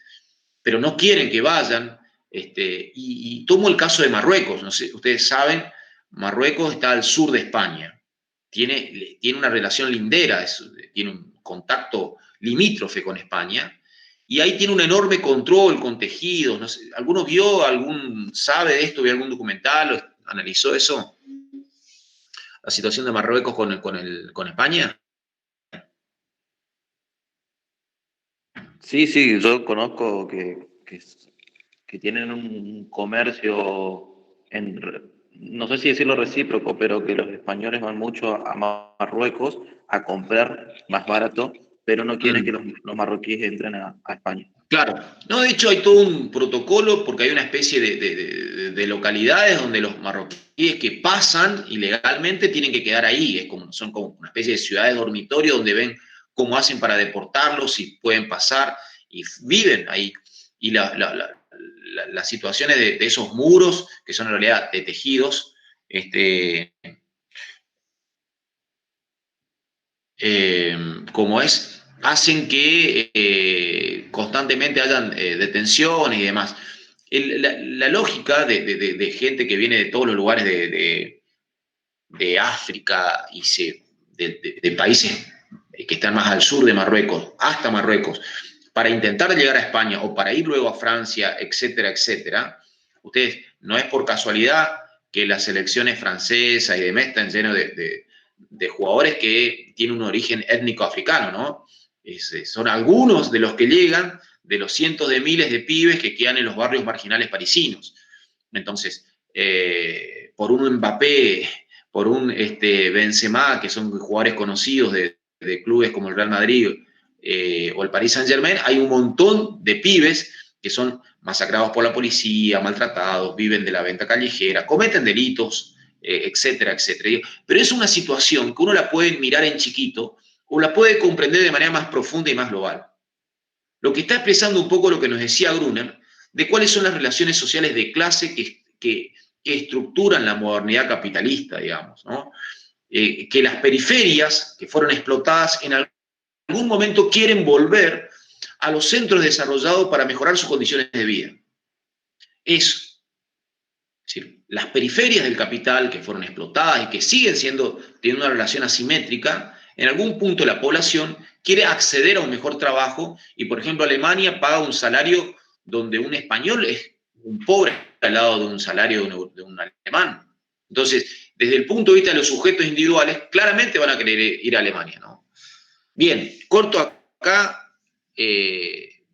pero no quieren que vayan. Y tomo el caso de Marruecos, no sé, ustedes saben, Marruecos está al sur de España, tiene una relación lindera, tiene un contacto limítrofe con España, y ahí tiene un enorme control con tejidos. No sé, ¿alguno sabe de esto, vio algún documental, analizó eso? La situación de Marruecos con España. Sí, yo conozco que tienen un comercio, no sé si decirlo recíproco, pero que los españoles van mucho a Marruecos a comprar más barato, pero no quieren que los marroquíes entren a España. Claro, no, de hecho hay todo un protocolo porque hay una especie de localidades donde los marroquíes que pasan ilegalmente tienen que quedar ahí, son como una especie de ciudades dormitorio donde ven cómo hacen para deportarlos, si pueden pasar, y viven ahí. Y las situaciones de esos muros, que son en realidad de tejidos, como es, hacen que constantemente hayan detenciones y demás. La lógica de gente que viene de todos los lugares de África y de países que están más al sur de Marruecos, hasta Marruecos, para intentar llegar a España o para ir luego a Francia, etcétera, etcétera, ustedes, no es por casualidad que las selecciones francesas y demás están llenas de jugadores que tienen un origen étnico africano, ¿no? Son algunos de los que llegan de los cientos de miles de pibes que quedan en los barrios marginales parisinos. Entonces, por un Mbappé, por un Benzema, que son jugadores conocidos de clubes como el Real Madrid o el Paris Saint-Germain, hay un montón de pibes que son masacrados por la policía, maltratados, viven de la venta callejera, cometen delitos, etcétera, etcétera. Pero es una situación que uno la puede mirar en chiquito o la puede comprender de manera más profunda y más global. Lo que está expresando un poco lo que nos decía Gruner, de cuáles son las relaciones sociales de clase que estructuran la modernidad capitalista, digamos, ¿no? Que las periferias, que fueron explotadas en algún momento, quieren volver a los centros desarrollados para mejorar sus condiciones de vida. Eso. Es decir, las periferias del capital que fueron explotadas y que siguen teniendo una relación asimétrica, en algún punto la población quiere acceder a un mejor trabajo y, por ejemplo, Alemania paga un salario donde un español es un pobre al lado de un salario de un alemán. Entonces, desde el punto de vista de los sujetos individuales, claramente van a querer ir a Alemania, ¿no? Bien, corto acá.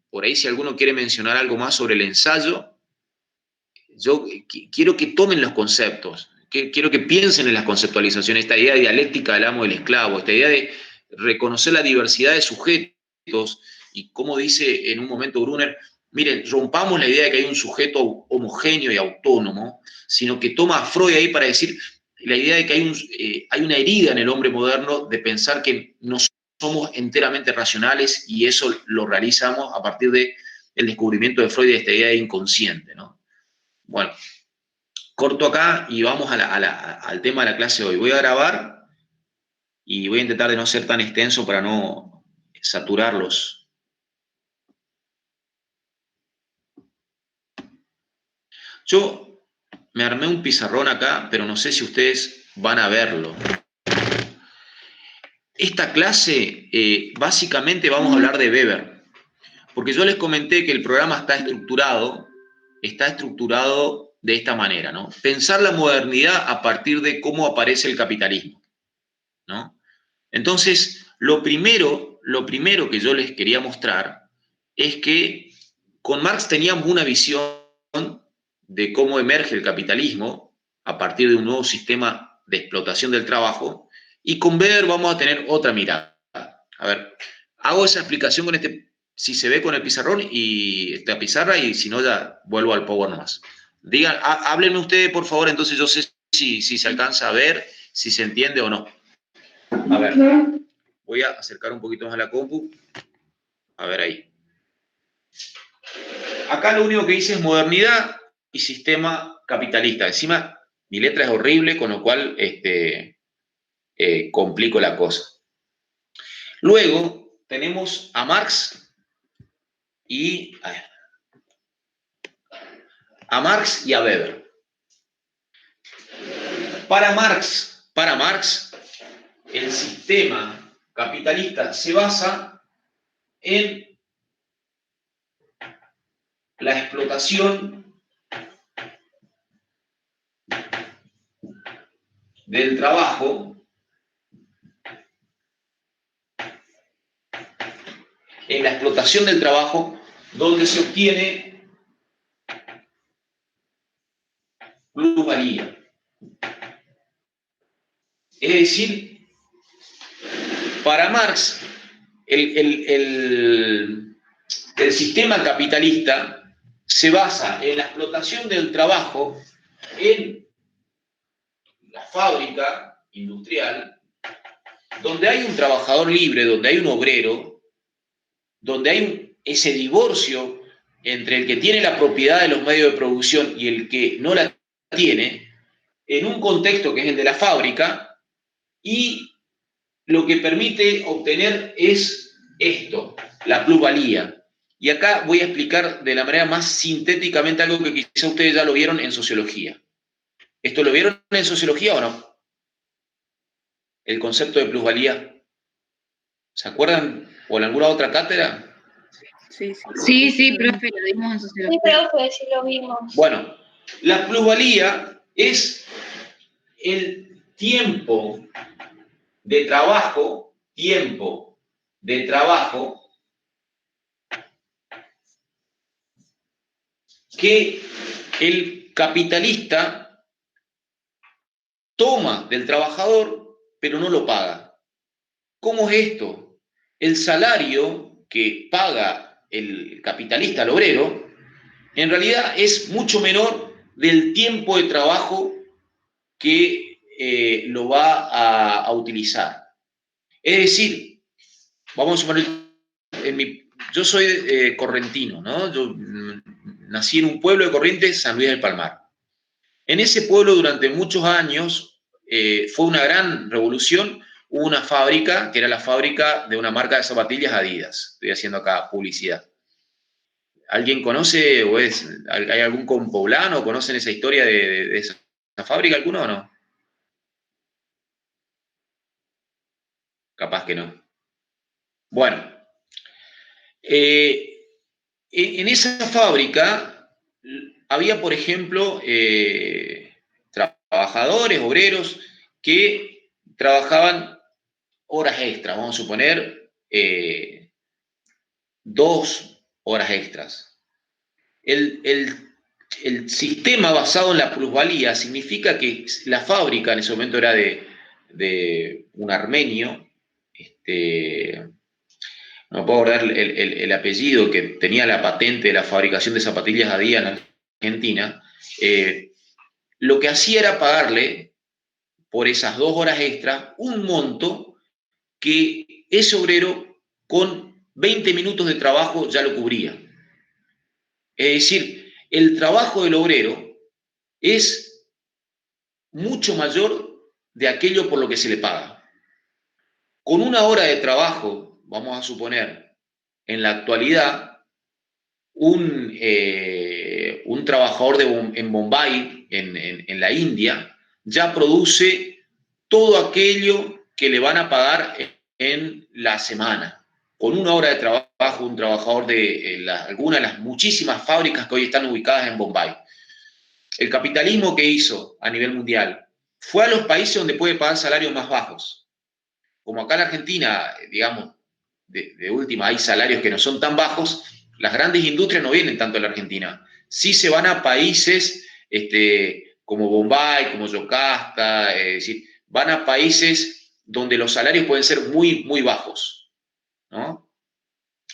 Por ahí, si alguno quiere mencionar algo más sobre el ensayo, yo quiero que tomen los conceptos, quiero que piensen en las conceptualizaciones, esta idea dialéctica del amo y del esclavo, esta idea de reconocer la diversidad de sujetos y como dice en un momento Gruner, miren, rompamos la idea de que hay un sujeto homogéneo y autónomo, sino que toma a Freud ahí para decir la idea de que hay una herida en el hombre moderno de pensar que no somos enteramente racionales y eso lo realizamos a partir del descubrimiento de Freud de esta idea de inconsciente, ¿no? Bueno, corto acá y vamos al tema de la clase de hoy. Voy a grabar y voy a intentar de no ser tan extenso para no saturarlos. Yo me armé un pizarrón acá, pero no sé si ustedes van a verlo. Esta clase, básicamente vamos a hablar de Weber, porque yo les comenté que el programa está estructurado de esta manera, ¿no? Pensar la modernidad a partir de cómo aparece el capitalismo, ¿no? Entonces, lo primero que yo les quería mostrar es que con Marx teníamos una visión de cómo emerge el capitalismo a partir de un nuevo sistema de explotación del trabajo, y con Weber vamos a tener otra mirada. A ver, hago esa explicación con si se ve con el pizarrón y esta pizarra, y si no ya vuelvo al Power nomás. Digan, háblenme ustedes, por favor, entonces yo sé si se alcanza a ver, si se entiende o no. A ver, voy a acercar un poquito más la compu. A ver ahí. Acá lo único que dice es modernidad y sistema capitalista. Encima, mi letra es horrible, con lo cual complico la cosa. Luego tenemos a Marx y a Weber. Para Marx, el sistema capitalista se basa en la explotación del trabajo, donde se obtiene plusvalía. Es decir, para Marx, el sistema capitalista se basa en la explotación del trabajo en la fábrica industrial, donde hay un trabajador libre, donde hay un obrero, donde hay ese divorcio entre el que tiene la propiedad de los medios de producción y el que no la tiene, en un contexto que es el de la fábrica, y lo que permite obtener es esto, la plusvalía. Y acá voy a explicar de la manera más sintéticamente algo que quizá ustedes ya lo vieron en sociología. ¿Esto lo vieron en sociología o no? El concepto de plusvalía. ¿Se acuerdan? ¿O en alguna otra cátedra? Sí, profe, lo vimos en sociología. Sí, profe, sí lo vimos. Bueno, la plusvalía es el tiempo de trabajo que el capitalista toma del trabajador, pero no lo paga. ¿Cómo es esto? El salario que paga el capitalista al obrero, en realidad es mucho menor del tiempo de trabajo que lo va a utilizar. Es decir, vamos a suponer, yo soy correntino, ¿no? Yo nací en un pueblo de Corrientes, San Luis del Palmar. En ese pueblo durante muchos años fue una gran revolución. Hubo una fábrica, que era la fábrica de una marca de zapatillas Adidas. Estoy haciendo acá publicidad. ¿Alguien conoce o hay algún compoblano o conocen esa historia de esa fábrica alguno o no? Capaz que no. Bueno, en esa fábrica había, por ejemplo, trabajadores, obreros, que trabajaban horas extras, vamos a suponer 2 horas extras. El sistema basado en la plusvalía significa que la fábrica en ese momento era de un armenio, no puedo acordar el apellido, que tenía la patente de la fabricación de zapatillas Adidas en Argentina. Lo que hacía era pagarle por esas 2 horas extras un monto que ese obrero con 20 minutos de trabajo ya lo cubría. Es decir, el trabajo del obrero es mucho mayor de aquello por lo que se le paga. Con 1 hora de trabajo, vamos a suponer, en la actualidad, un trabajador en Bombay, en la India, ya produce todo aquello que le van a pagar en la semana. Con 1 hora de trabajo, un trabajador de alguna de las muchísimas fábricas que hoy están ubicadas en Bombay. El capitalismo que hizo a nivel mundial fue a los países donde puede pagar salarios más bajos. Como acá en Argentina, digamos, de última hay salarios que no son tan bajos, las grandes industrias no vienen tanto a la Argentina. Sí se van a países como Bombay, como Yocasta, es decir, van a países donde los salarios pueden ser muy, muy bajos, ¿no?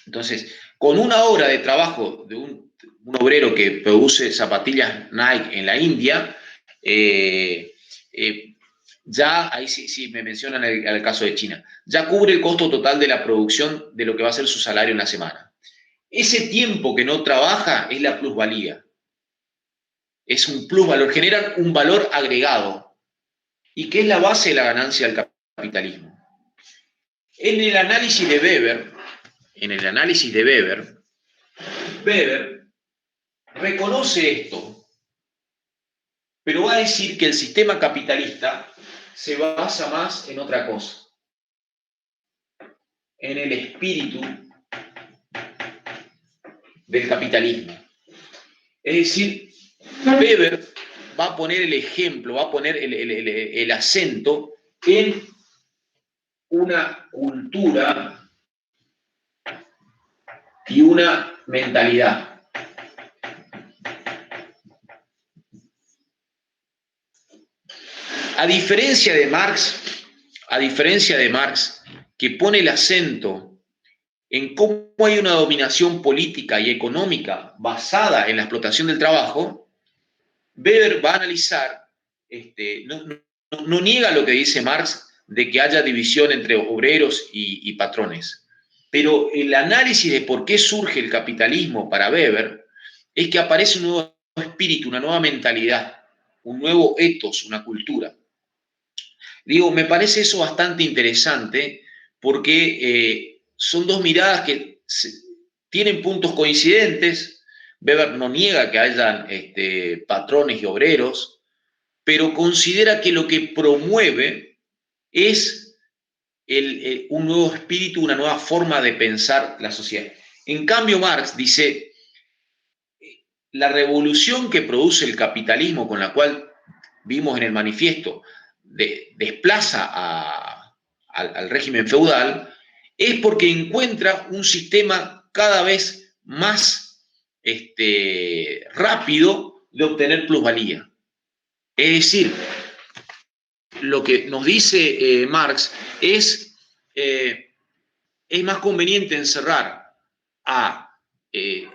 Entonces, con 1 hora de trabajo de un obrero que produce zapatillas Nike en la India, ya, ahí sí me mencionan el caso de China, ya cubre el costo total de la producción de lo que va a ser su salario en la semana. Ese tiempo que no trabaja es la plusvalía. Es un plusvalor, generan un valor agregado. ¿Y qué es la base de la ganancia del capitalismo? En el análisis de Weber, Weber reconoce esto, pero va a decir que el sistema capitalista se basa más en otra cosa, en el espíritu del capitalismo. Es decir, Weber va a poner el ejemplo, va a poner el acento en una cultura y una mentalidad. A diferencia de Marx, que pone el acento en cómo hay una dominación política y económica basada en la explotación del trabajo, Weber va a analizar, no niega lo que dice Marx de que haya división entre obreros y patrones, pero el análisis de por qué surge el capitalismo para Weber es que aparece un nuevo espíritu, una nueva mentalidad, un nuevo ethos, una cultura. Digo, me parece eso bastante interesante porque son dos miradas que tienen puntos coincidentes. Weber no niega que hayan patrones y obreros, pero considera que lo que promueve es un nuevo espíritu, una nueva forma de pensar la sociedad. En cambio, Marx dice, la revolución que produce el capitalismo, con la cual vimos en el manifiesto, desplaza al régimen feudal, es porque encuentra un sistema cada vez más rápido de obtener plusvalía. Es decir, lo que nos dice Marx es más conveniente encerrar a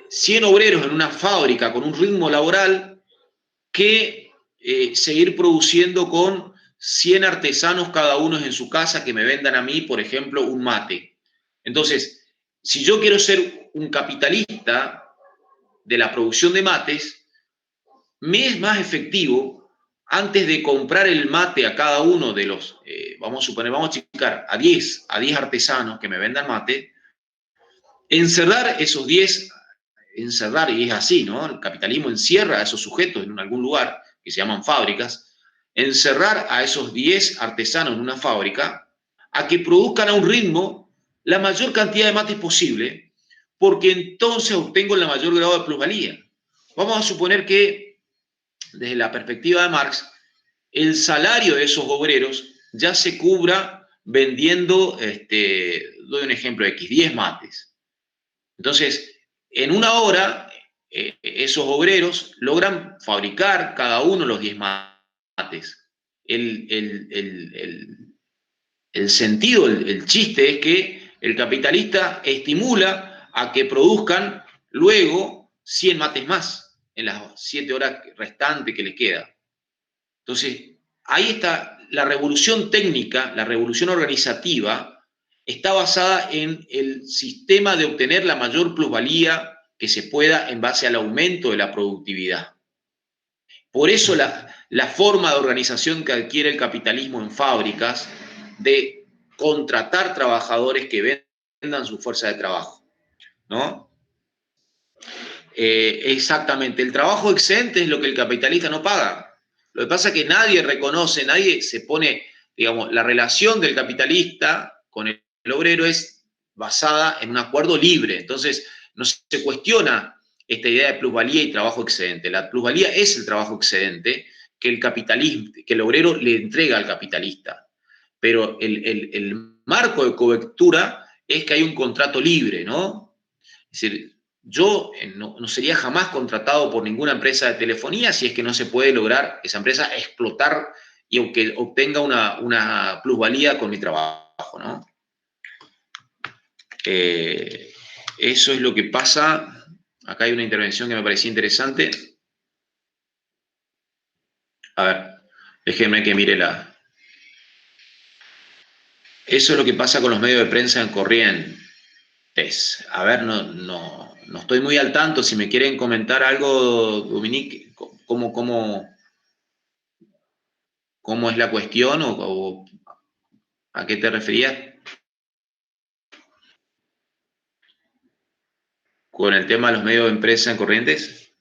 100 obreros en una fábrica con un ritmo laboral que seguir produciendo con 100 artesanos cada uno en su casa que me vendan a mí, por ejemplo, un mate. Entonces, si yo quiero ser un capitalista de la producción de mates, me es más efectivo, antes de comprar el mate a cada uno de los, vamos a achicar a 10 artesanos que me vendan mate, encerrar esos 10, y es así, ¿no? El capitalismo encierra a esos sujetos en algún lugar, que se llaman fábricas, encerrar a esos 10 artesanos en una fábrica a que produzcan a un ritmo la mayor cantidad de mates posible, porque entonces obtengo la mayor grado de plusvalía. Vamos a suponer que, desde la perspectiva de Marx, el salario de esos obreros ya se cubra vendiendo, doy un ejemplo X, 10 mates. Entonces, en una hora, esos obreros logran fabricar cada uno los 10 mates. El sentido, el chiste es que el capitalista estimula a que produzcan luego 100 mates más en las 7 horas restantes que les queda. Entonces, ahí está la revolución técnica, la revolución organizativa, está basada en el sistema de obtener la mayor plusvalía que se pueda en base al aumento de la productividad. Por eso la forma de organización que adquiere el capitalismo en fábricas, de contratar trabajadores que vendan su fuerza de trabajo, ¿no? Exactamente, el trabajo excedente es lo que el capitalista no paga. Lo que pasa es que nadie reconoce, nadie se pone, digamos, la relación del capitalista con el obrero es basada en un acuerdo libre. Entonces, no se cuestiona esta idea de plusvalía y trabajo excedente. La plusvalía es el trabajo excedente que el obrero le entrega al capitalista. Pero el marco de cobertura es que hay un contrato libre, ¿no? Es decir, yo no sería jamás contratado por ninguna empresa de telefonía si es que no se puede lograr esa empresa explotar y aunque obtenga una plusvalía con mi trabajo, ¿no? Eso es lo que pasa. Acá hay una intervención que me parecía interesante. A ver, Déjenme que mire la... Eso es lo que pasa con los medios de prensa en Corrientes. A ver, no estoy muy al tanto. Si me quieren comentar algo, Dominique, ¿cómo es la cuestión o a qué te referías con el tema de los medios de empresa en Corrientes?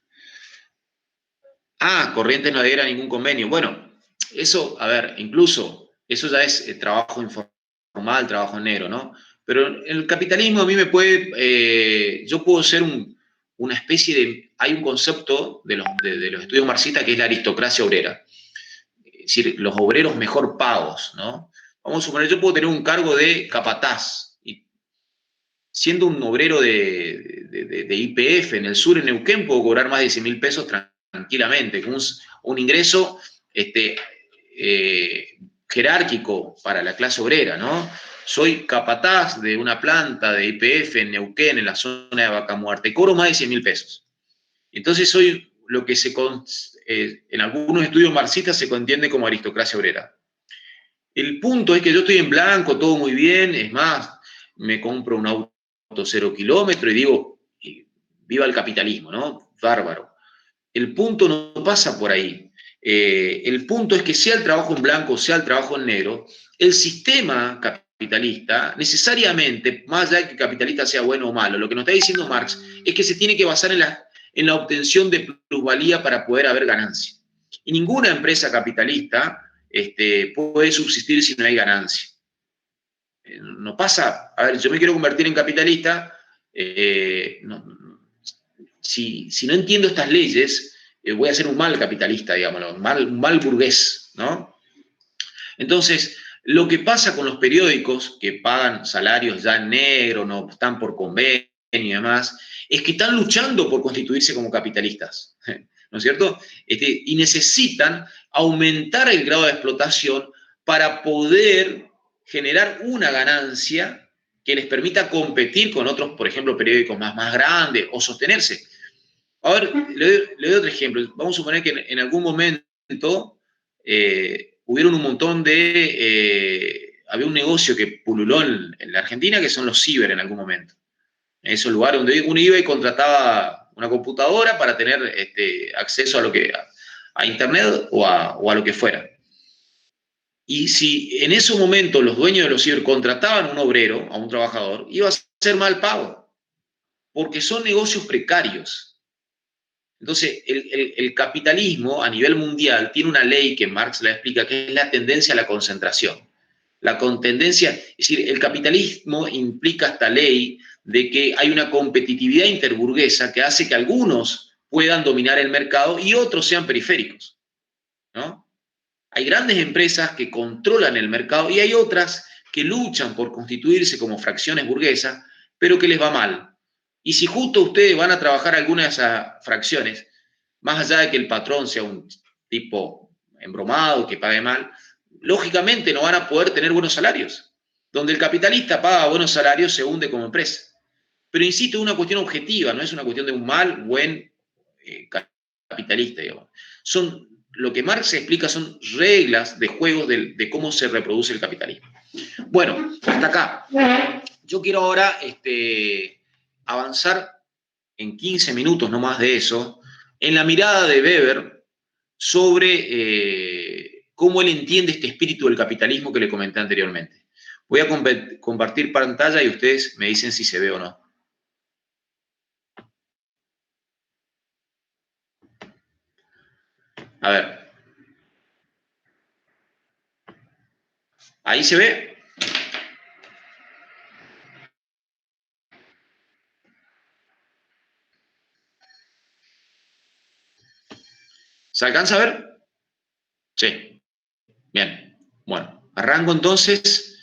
Ah, Corrientes no adhiera a ningún convenio. Bueno, eso, a ver, incluso eso ya es trabajo informal, trabajo en negro, ¿no? Pero en el capitalismo a mí me puede, yo puedo ser una especie de, hay un concepto de los estudios marxistas que es la aristocracia obrera. Es decir, los obreros mejor pagos, ¿no? Vamos a suponer, yo puedo tener un cargo de capataz, y siendo un obrero de YPF en el sur, en Neuquén, puedo cobrar más de 100.000 pesos tranquilamente, con un ingreso jerárquico para la clase obrera, ¿no? Soy capataz de una planta de YPF en Neuquén, en la zona de Vaca Muerta, y cobro más de 100.000 pesos. Entonces soy lo que en algunos estudios marxistas se entiende como aristocracia obrera. El punto es que yo estoy en blanco, todo muy bien, es más, me compro un auto 0 kilómetro y digo, viva el capitalismo, ¿no? Bárbaro. El punto no pasa por ahí. El punto es que sea el trabajo en blanco o sea el trabajo en negro, el sistema capitalista, necesariamente, más allá de que el capitalista sea bueno o malo, lo que nos está diciendo Marx es que se tiene que basar en la obtención de plusvalía para poder haber ganancia. Y ninguna empresa capitalista puede subsistir si no hay ganancia. No pasa, a ver, yo me quiero convertir en capitalista, si no entiendo estas leyes, voy a ser un mal capitalista, digámoslo, un mal burgués, ¿no? Entonces, lo que pasa con los periódicos que pagan salarios ya en negro, no están por convenio y demás, es que están luchando por constituirse como capitalistas, ¿no es cierto? Y necesitan aumentar el grado de explotación para poder generar una ganancia que les permita competir con otros, por ejemplo, periódicos más grandes o sostenerse. A ver, le doy otro ejemplo. Vamos a suponer que en algún momento hubieron un montón había un negocio que pululó en la Argentina que son los ciber en algún momento. En esos lugares donde uno iba y contrataba una computadora para tener acceso a internet o a lo que fuera. Y si en ese momento los dueños de los ciber contrataban a un obrero, a un trabajador, iba a ser mal pago, porque son negocios precarios. Entonces, el capitalismo a nivel mundial tiene una ley que Marx la explica, que es la tendencia a la concentración. La tendencia, es decir, el capitalismo implica esta ley de que hay una competitividad interburguesa que hace que algunos puedan dominar el mercado y otros sean periféricos, ¿no? Hay grandes empresas que controlan el mercado y hay otras que luchan por constituirse como fracciones burguesas, pero que les va mal. Y si justo ustedes van a trabajar alguna de esas fracciones, más allá de que el patrón sea un tipo embromado, que pague mal, lógicamente no van a poder tener buenos salarios. Donde el capitalista paga buenos salarios, se hunde como empresa. Pero insisto, es una cuestión objetiva, no es una cuestión de un buen capitalista, digamos. Lo que Marx explica son reglas de juego de cómo se reproduce el capitalismo. Bueno, hasta acá. Yo quiero ahora avanzar en 15 minutos, no más de eso, en la mirada de Weber sobre cómo él entiende este espíritu del capitalismo que le comenté anteriormente. Voy a compartir pantalla y ustedes me dicen si se ve o no. A ver. ¿Ahí se ve? ¿Se alcanza a ver? Sí. Bien. Bueno, arranco entonces.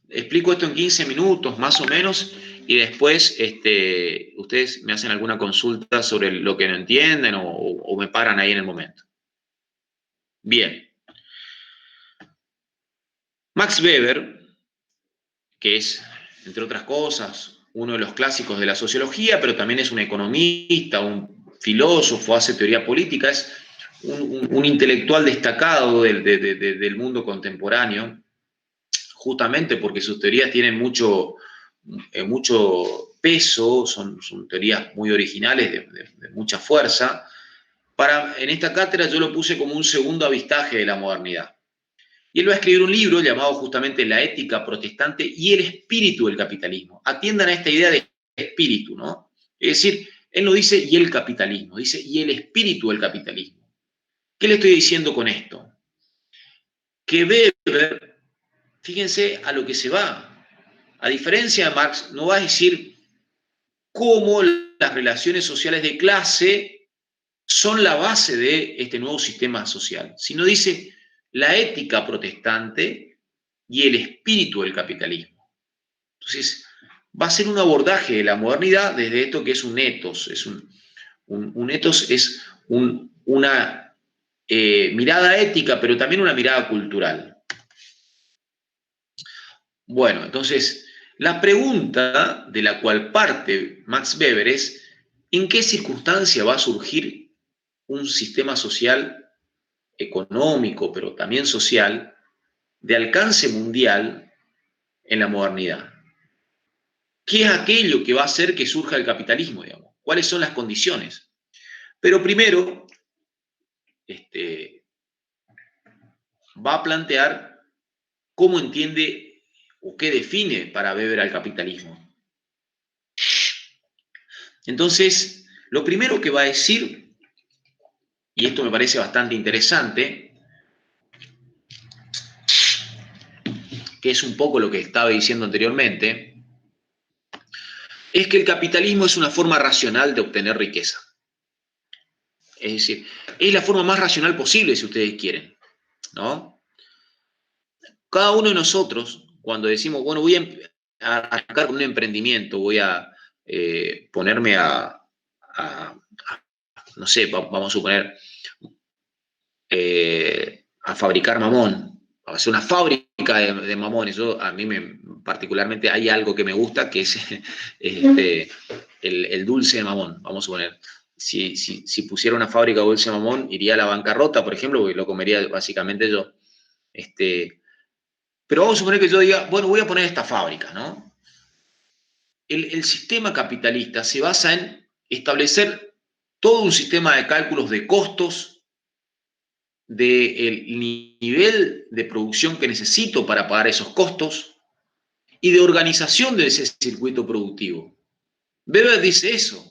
Explico esto en 15 minutos, más o menos, y después ustedes me hacen alguna consulta sobre lo que no entienden o me paran ahí en el momento. Bien. Max Weber, que es, entre otras cosas, uno de los clásicos de la sociología, pero también es un economista, un filósofo, hace teoría política, es un intelectual destacado del mundo contemporáneo, justamente porque sus teorías tienen mucho peso, son teorías muy originales, de mucha fuerza. En esta cátedra yo lo puse como un segundo avistaje de la modernidad. Y él va a escribir un libro llamado justamente La ética protestante y el espíritu del capitalismo. Atiendan a esta idea de espíritu, ¿no? Es decir, él no dice y el capitalismo, dice y el espíritu del capitalismo. ¿Qué le estoy diciendo con esto? Que Weber, fíjense a lo que se va. A diferencia de Marx, no va a decir cómo las relaciones sociales de clase son la base de este nuevo sistema social, sino dice la ética protestante y el espíritu del capitalismo. Entonces, va a ser un abordaje de la modernidad desde esto que es un ethos. Un ethos es una mirada ética, pero también una mirada cultural. Bueno, entonces, la pregunta de la cual parte Max Weber es, ¿en qué circunstancia va a surgir un sistema social, económico, pero también social, de alcance mundial en la modernidad? ¿Qué es aquello que va a hacer que surja el capitalismo, digamos? ¿Cuáles son las condiciones? Pero primero, va a plantear cómo entiende o qué define para Weber al capitalismo. Entonces, lo primero que va a decir, y esto me parece bastante interesante, que es un poco lo que estaba diciendo anteriormente, es que el capitalismo es una forma racional de obtener riqueza. Es decir, es la forma más racional posible, si ustedes quieren, ¿no? Cada uno de nosotros, cuando decimos, bueno, voy a arrancar con un emprendimiento, voy a ponerme no sé, vamos a suponer, a fabricar mamón, a hacer una fábrica de mamones. A mí particularmente hay algo que me gusta, que es el dulce de mamón, vamos a suponer. Si pusiera una fábrica de dulce de mamón, iría a la bancarrota, por ejemplo, porque lo comería básicamente yo. Pero vamos a suponer que yo diga, bueno, voy a poner esta fábrica, ¿no? El sistema capitalista se basa en establecer todo un sistema de cálculos de costos, del nivel de producción que necesito para pagar esos costos y de organización de ese circuito productivo. Weber dice eso.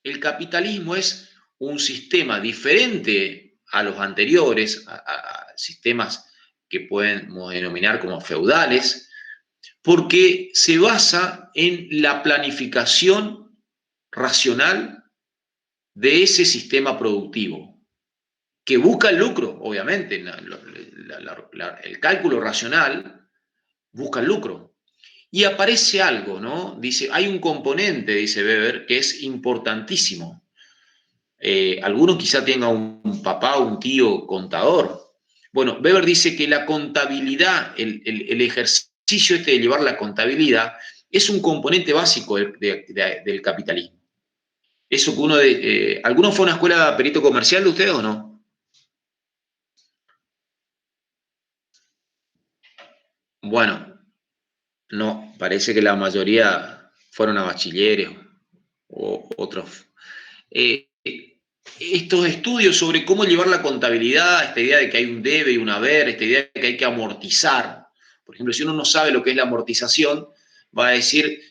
El capitalismo es un sistema diferente a los anteriores, a sistemas que podemos denominar como feudales, porque se basa en la planificación racional de ese sistema productivo, que busca el lucro, obviamente. El cálculo racional busca el lucro. Y aparece algo, ¿no? Dice, hay un componente, dice Weber, que es importantísimo. Alguno quizá tenga un papá o un tío contador. Bueno, Weber dice que la contabilidad, el ejercicio de llevar la contabilidad, es un componente básico del capitalismo. Eso que uno ¿alguno fue a una escuela de perito comercial de ustedes o no? Bueno, no, parece que la mayoría fueron a bachilleres o otros. Estos estudios sobre cómo llevar la contabilidad, esta idea de que hay un debe y un haber, esta idea de que hay que amortizar. Por ejemplo, si uno no sabe lo que es la amortización, va a decir,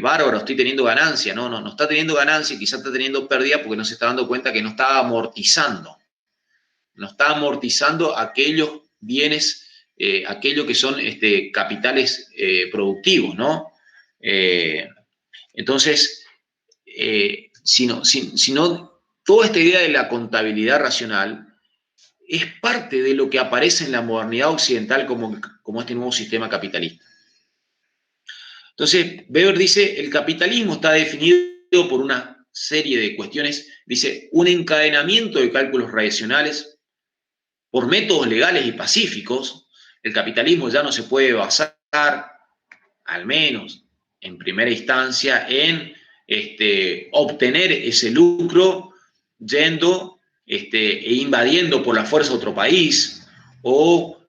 bárbaro, estoy teniendo ganancia. No está teniendo ganancia, quizás está teniendo pérdida porque no se está dando cuenta que no está amortizando. No está amortizando aquellos bienes, aquello que son capitales productivos, ¿no? Entonces, si no, toda esta idea de la contabilidad racional es parte de lo que aparece en la modernidad occidental como este nuevo sistema capitalista. Entonces, Weber dice, el capitalismo está definido por una serie de cuestiones, dice, un encadenamiento de cálculos racionales por métodos legales y pacíficos. El capitalismo ya no se puede basar, al menos en primera instancia, en obtener ese lucro yendo e invadiendo por la fuerza otro país, o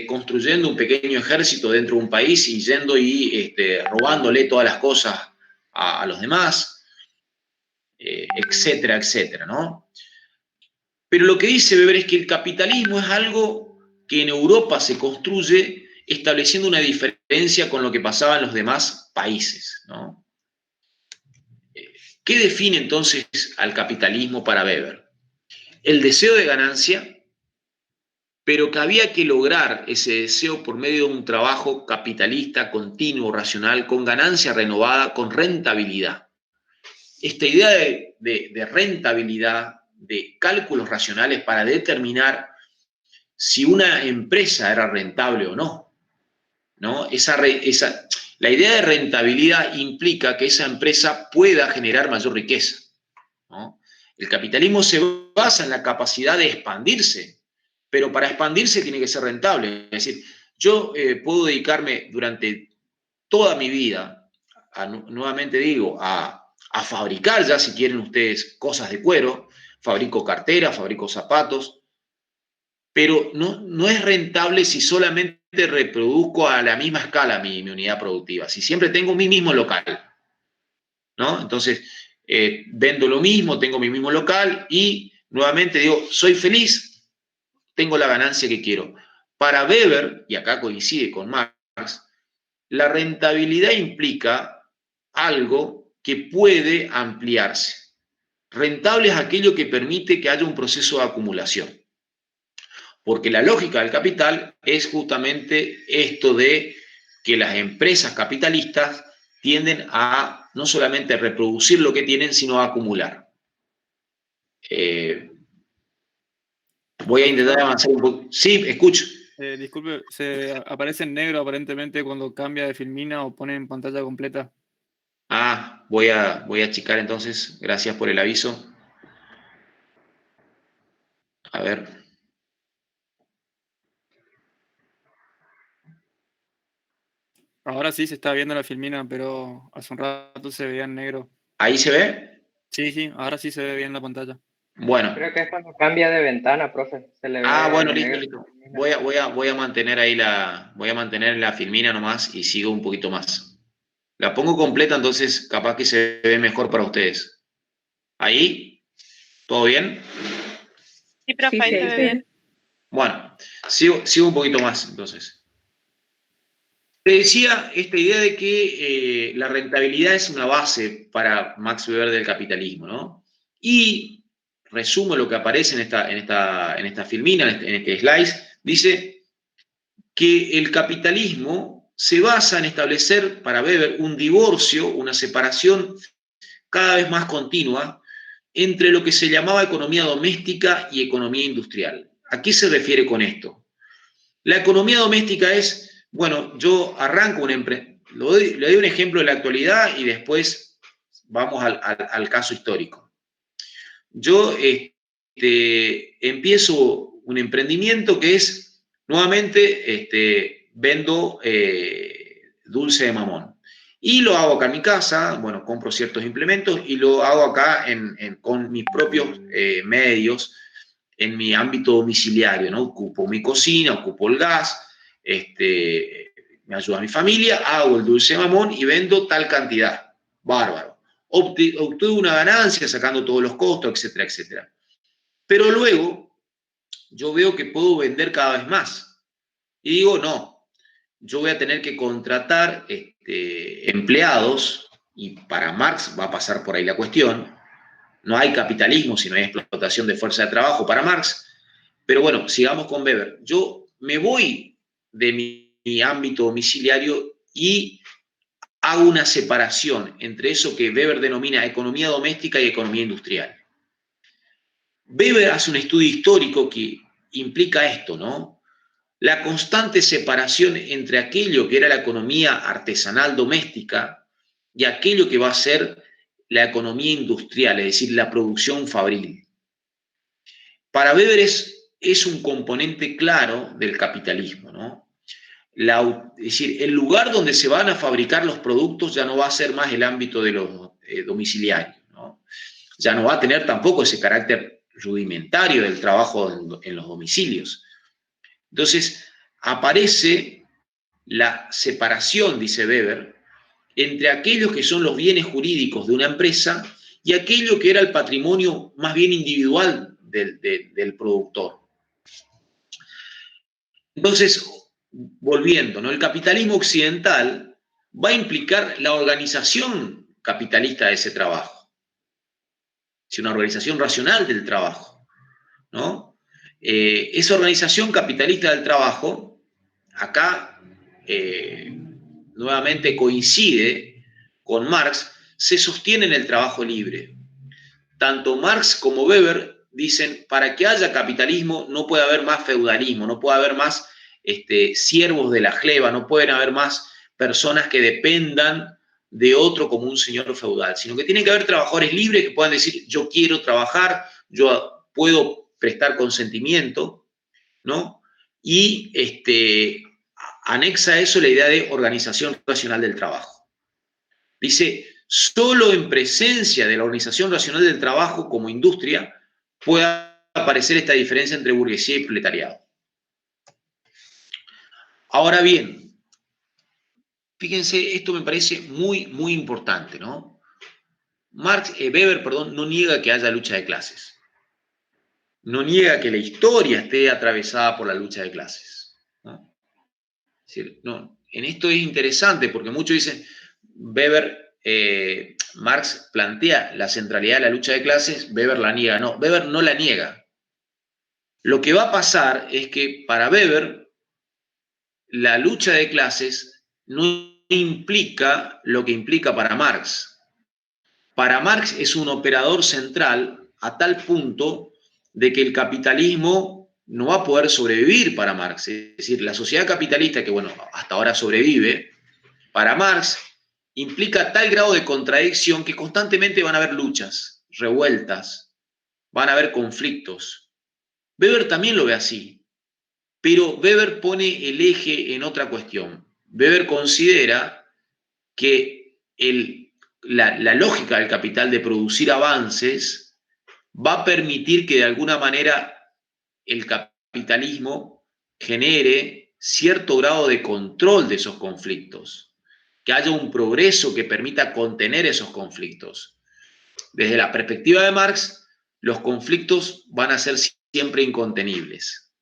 construyendo un pequeño ejército dentro de un país y yendo y robándole todas las cosas a los demás, etcétera, etcétera, ¿no? Pero lo que dice Weber es que el capitalismo es algo que en Europa se construye estableciendo una diferencia con lo que pasaba en los demás países, ¿no? ¿Qué define entonces al capitalismo para Weber? El deseo de ganancia, pero que había que lograr ese deseo por medio de un trabajo capitalista, continuo, racional, con ganancia renovada, con rentabilidad. Esta idea de rentabilidad, de cálculos racionales para determinar si una empresa era rentable o no, ¿no? La idea de rentabilidad implica que esa empresa pueda generar mayor riqueza, ¿no? El capitalismo se basa en la capacidad de expandirse, pero para expandirse tiene que ser rentable. Es decir, yo puedo dedicarme durante toda mi vida, nuevamente digo, a fabricar ya, si quieren ustedes, cosas de cuero, fabrico carteras, fabrico zapatos, pero no es rentable si solamente reproduzco a la misma escala mi unidad productiva, si siempre tengo mi mismo local, ¿no? Entonces, vendo lo mismo, tengo mi mismo local y nuevamente digo, soy feliz, tengo la ganancia que quiero. Para Weber, y acá coincide con Marx, la rentabilidad implica algo que puede ampliarse. Rentable es aquello que permite que haya un proceso de acumulación. Porque la lógica del capital es justamente esto de que las empresas capitalistas tienden a no solamente reproducir lo que tienen, sino a acumular. Voy a intentar avanzar un poco. Sí, escucho. Disculpe, se aparece en negro aparentemente cuando cambia de filmina o pone en pantalla completa. Ah, voy a checar entonces. Gracias por el aviso. A ver. Ahora sí se está viendo la filmina, pero hace un rato se veía en negro. ¿Ahí se ve? Sí, ahora sí se ve bien la pantalla. Bueno. Creo que es cuando cambia de ventana, profe. Se le ve bueno, negro. listo. Voy a mantener ahí voy a mantener la filmina nomás y sigo un poquito más. La pongo completa, entonces capaz que se ve mejor para ustedes. ¿Ahí? ¿Todo bien? Sí, profe, ahí se ve bien. Bueno, sigo un poquito más entonces. Te decía esta idea de que la rentabilidad es una base para Max Weber del capitalismo, ¿no? Y resumo lo que aparece en esta filmina, en este slide, dice que el capitalismo se basa en establecer para Weber un divorcio, una separación cada vez más continua entre lo que se llamaba economía doméstica y economía industrial. ¿A qué se refiere con esto? La economía doméstica es, bueno, yo arranco una empresa, le doy un ejemplo de la actualidad y después vamos al caso histórico. Yo empiezo un emprendimiento que es, nuevamente, vendo dulce de mamón. Y lo hago acá en mi casa, bueno, compro ciertos implementos y lo hago acá con mis propios medios, en mi ámbito domiciliario, ¿no? Ocupo mi cocina, ocupo el gas, me ayuda a mi familia, hago el dulce de mamón y vendo tal cantidad. Bárbaro. Obtuve una ganancia sacando todos los costos, etcétera, etcétera. Pero luego yo veo que puedo vender cada vez más. Y digo, no, yo voy a tener que contratar empleados, y para Marx va a pasar por ahí la cuestión. No hay capitalismo si no hay explotación de fuerza de trabajo para Marx. Pero bueno, sigamos con Weber. Yo me voy de mi ámbito domiciliario y hago una separación entre eso que Weber denomina economía doméstica y economía industrial. Weber hace un estudio histórico que implica esto, ¿no? La constante separación entre aquello que era la economía artesanal doméstica y aquello que va a ser la economía industrial, es decir, la producción fabril. Para Weber es un componente claro del capitalismo, ¿no? Es decir, el lugar donde se van a fabricar los productos ya no va a ser más el ámbito de los domiciliarios, ¿no? Ya no va a tener tampoco ese carácter rudimentario del trabajo en los domicilios. Entonces, aparece la separación, dice Weber, entre aquellos que son los bienes jurídicos de una empresa y aquello que era el patrimonio más bien individual del productor. Entonces, volviendo, ¿no? El capitalismo occidental va a implicar la organización capitalista de ese trabajo, es una organización racional del trabajo, ¿no? Esa organización capitalista del trabajo, acá nuevamente coincide con Marx, se sostiene en el trabajo libre. Tanto Marx como Weber dicen, para que haya capitalismo no puede haber más feudalismo, no puede haber más siervos de la gleba, no pueden haber más personas que dependan de otro como un señor feudal, sino que tienen que haber trabajadores libres que puedan decir, yo quiero trabajar, yo puedo prestar consentimiento, ¿no? Y anexa a eso la idea de organización racional del trabajo. Dice, solo en presencia de la organización racional del trabajo como industria puede aparecer esta diferencia entre burguesía y proletariado. Ahora bien, fíjense, esto me parece muy, muy importante, ¿no? Weber, no niega que haya lucha de clases. No niega que la historia esté atravesada por la lucha de clases, ¿no? Es decir, no, en esto es interesante porque muchos dicen, Marx plantea la centralidad de la lucha de clases, Weber la niega. No, Weber no la niega. Lo que va a pasar es que para Weber la lucha de clases no implica lo que implica para Marx. Para Marx es un operador central a tal punto de que el capitalismo no va a poder sobrevivir para Marx. Es decir, la sociedad capitalista, que bueno, hasta ahora sobrevive, para Marx implica tal grado de contradicción que constantemente van a haber luchas, revueltas, van a haber conflictos. Weber también lo ve así, pero Weber pone el eje en otra cuestión. Weber considera que la lógica del capital de producir avances va a permitir que de alguna manera el capitalismo genere cierto grado de control de esos conflictos, que haya un progreso que permita contener esos conflictos. Desde la perspectiva de Marx, los conflictos van a ser siempre incontenibles.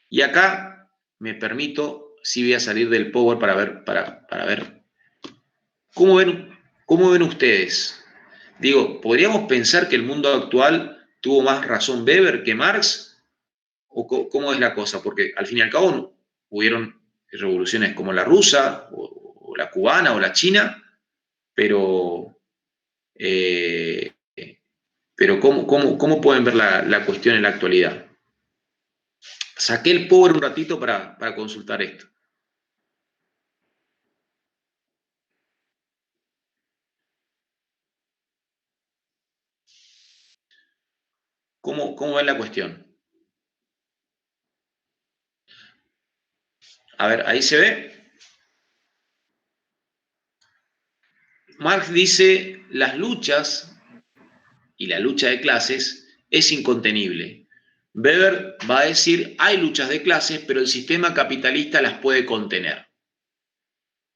Y acá me permito, sí voy a salir del Power para ver cómo ven ustedes. Digo, ¿podríamos pensar que el mundo actual tuvo más razón Weber que Marx? ¿O cómo es la cosa? Porque al fin y al cabo hubieron revoluciones como la rusa, o la cubana, o la china, pero ¿cómo pueden ver la cuestión en la actualidad? Saqué el Power un ratito para consultar esto. ¿Cómo ven la cuestión? A ver, ahí se ve. Marx dice, las luchas y la lucha de clases es incontenible. Weber va a decir, hay luchas de clases, pero el sistema capitalista las puede contener.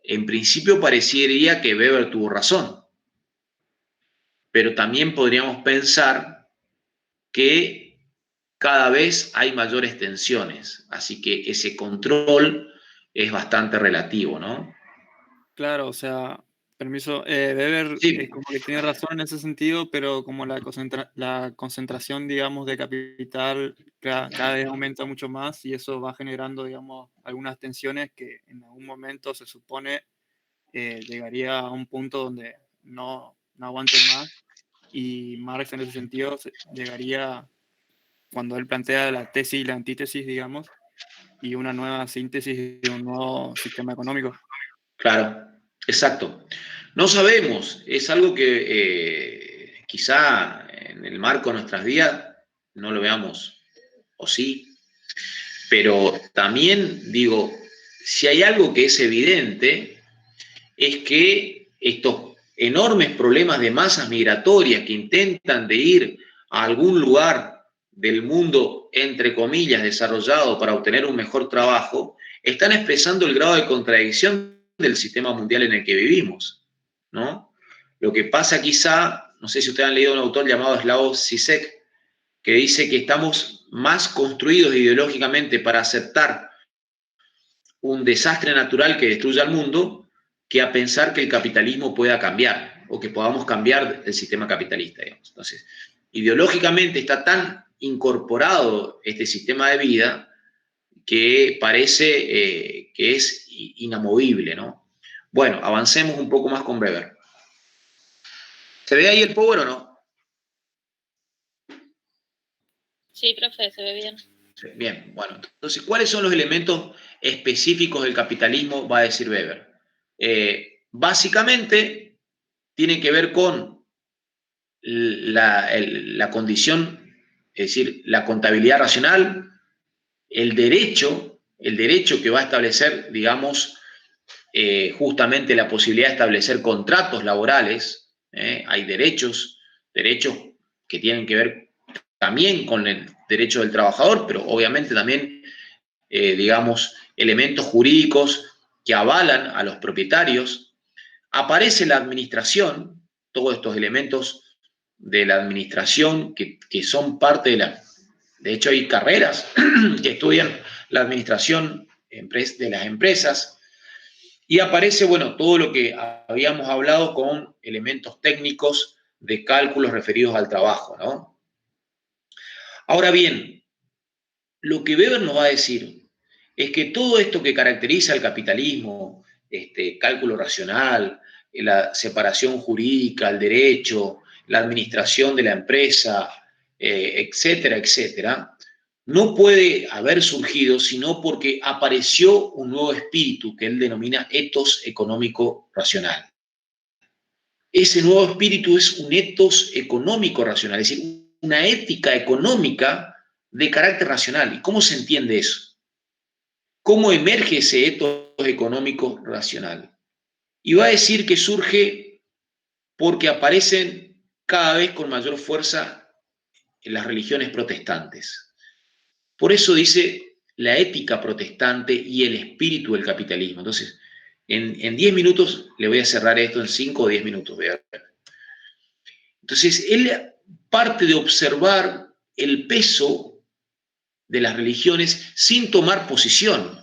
En principio parecería que Weber tuvo razón, pero también podríamos pensar que cada vez hay mayores tensiones, así que ese control es bastante relativo, ¿no? Claro, o sea, permiso, Weber Sí. como que tiene razón en ese sentido, pero como la concentración, digamos, de capital cada vez aumenta mucho más y eso va generando, digamos, algunas tensiones que en algún momento se supone llegaría a un punto donde no aguanten más y Marx en ese sentido llegaría, cuando él plantea la tesis y la antítesis, digamos, y una nueva síntesis de un nuevo sistema económico. Claro, exacto. No sabemos, es algo que quizá en el marco de nuestras vidas no lo veamos, o sí, pero también digo, si hay algo que es evidente, es que estos enormes problemas de masas migratorias que intentan de ir a algún lugar del mundo, entre comillas, desarrollado para obtener un mejor trabajo, están expresando el grado de contradicción del sistema mundial en el que vivimos, ¿no? Lo que pasa quizá, no sé si ustedes han leído un autor llamado Slavoj Žižek, que dice que estamos más construidos ideológicamente para aceptar un desastre natural que destruya al mundo que a pensar que el capitalismo pueda cambiar o que podamos cambiar el sistema capitalista, digamos. Entonces, ideológicamente está tan incorporado este sistema de vida que parece que es inamovible, ¿no? Bueno, avancemos un poco más con Weber. ¿Se ve ahí el power o no? Sí, profe, se ve bien. Bien, bueno, entonces, ¿cuáles son los elementos específicos del capitalismo? Va a decir Weber. Básicamente, tiene que ver con la condición, es decir, la contabilidad racional, el derecho que va a establecer, digamos, justamente la posibilidad de establecer contratos laborales. Hay derechos que tienen que ver también con el derecho del trabajador, pero obviamente también, digamos, elementos jurídicos que avalan a los propietarios. Aparece la administración, todos estos elementos de la administración que son parte de la... De hecho, hay carreras que estudian la administración de las empresas. Y aparece, bueno, todo lo que habíamos hablado con elementos técnicos de cálculos referidos al trabajo, ¿no? Ahora bien, lo que Weber nos va a decir es que todo esto que caracteriza al capitalismo, cálculo racional, la separación jurídica, el derecho, la administración de la empresa, etcétera, etcétera, no puede haber surgido sino porque apareció un nuevo espíritu que él denomina ethos económico racional. Ese nuevo espíritu es un ethos económico racional, es decir, una ética económica de carácter racional. ¿Y cómo se entiende eso? ¿Cómo emerge ese ethos económico racional? Y va a decir que surge porque aparecen cada vez con mayor fuerza en las religiones protestantes. Por eso dice la ética protestante y el espíritu del capitalismo. Entonces, en 10 minutos le voy a cerrar esto, en 5 o 10 minutos. Entonces, él parte de observar el peso de las religiones sin tomar posición.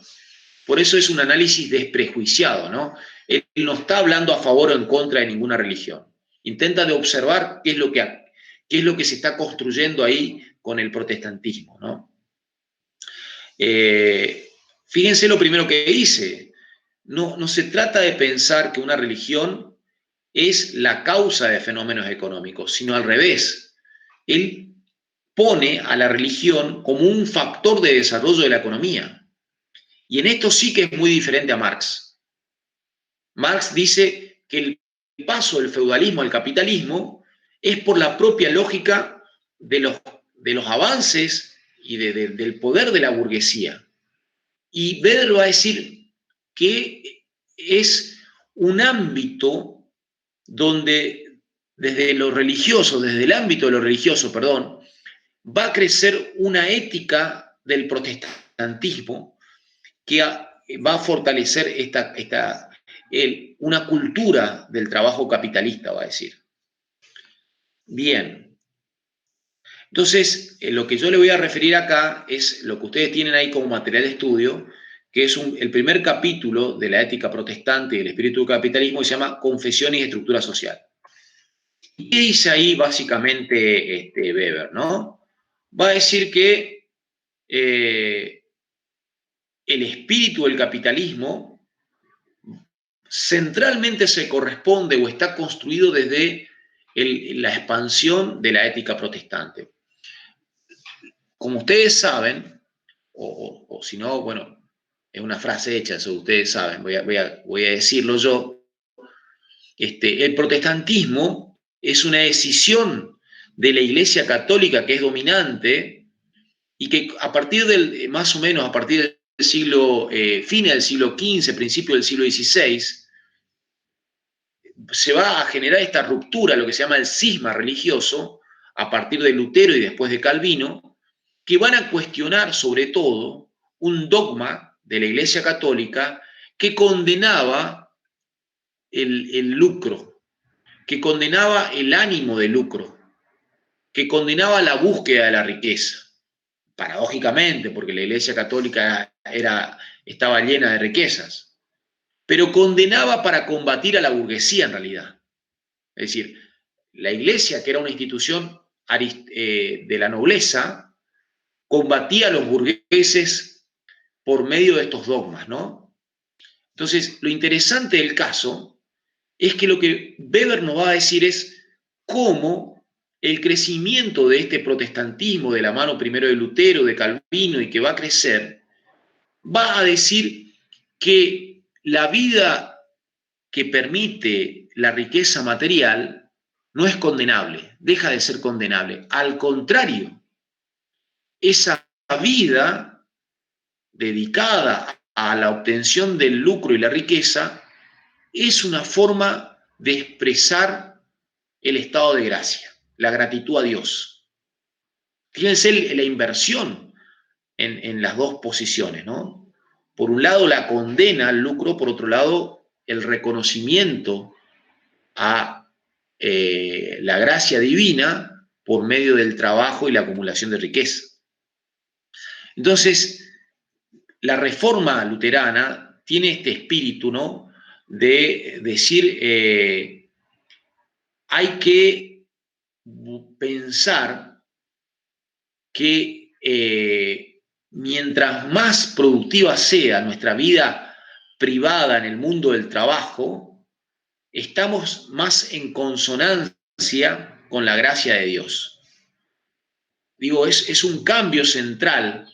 Por eso es un análisis desprejuiciado, ¿no? Él no está hablando a favor o en contra de ninguna religión. Intenta de observar qué es lo que se está construyendo ahí con el protestantismo, ¿no? Fíjense lo primero que dice. No se trata de pensar que una religión es la causa de fenómenos económicos, sino al revés. Él pone a la religión como un factor de desarrollo de la economía. Y en esto sí que es muy diferente a Marx. Marx dice que el paso del feudalismo al capitalismo es por la propia lógica de los avances y del poder de la burguesía. Y Weber va a decir que es un ámbito donde desde lo religioso, desde el ámbito de lo religioso, perdón, va a crecer una ética del protestantismo que va a fortalecer una cultura del trabajo capitalista, va a decir. Bien. Entonces, lo que yo le voy a referir acá es lo que ustedes tienen ahí como material de estudio, que es el primer capítulo de la ética protestante y el espíritu del capitalismo, que se llama Confesiones y estructura social. ¿Y qué dice ahí básicamente Weber, no? Va a decir que el espíritu del capitalismo centralmente se corresponde o está construido desde la expansión de la ética protestante. Como ustedes saben, o si no, bueno, es una frase hecha, eso ustedes saben, voy a decirlo yo, el protestantismo es una decisión de la Iglesia Católica que es dominante y que a partir más o menos a partir del siglo, fines del siglo XV, principio del siglo XVI, se va a generar esta ruptura, lo que se llama el cisma religioso, a partir de Lutero y después de Calvino, que van a cuestionar sobre todo un dogma de la Iglesia Católica que condenaba el lucro, que condenaba el ánimo de lucro, que condenaba la búsqueda de la riqueza. Paradójicamente, porque la Iglesia Católica estaba llena de riquezas, pero condenaba para combatir a la burguesía en realidad. Es decir, la Iglesia, que era una institución de la nobleza, combatía a los burgueses por medio de estos dogmas, ¿no? Entonces, lo interesante del caso es que lo que Weber nos va a decir es cómo el crecimiento de este protestantismo de la mano primero de Lutero, de Calvino, y que va a crecer, va a decir que la vida que permite la riqueza material no es condenable, deja de ser condenable. Al contrario, esa vida dedicada a la obtención del lucro y la riqueza es una forma de expresar el estado de gracia, la gratitud a Dios. Fíjense la inversión en las dos posiciones, ¿no? Por un lado la condena al lucro, por otro lado el reconocimiento a la gracia divina por medio del trabajo y la acumulación de riqueza. Entonces, la reforma luterana tiene este espíritu, ¿no? De decir, hay que pensar que mientras más productiva sea nuestra vida privada en el mundo del trabajo, estamos más en consonancia con la gracia de Dios. Digo, es un cambio central.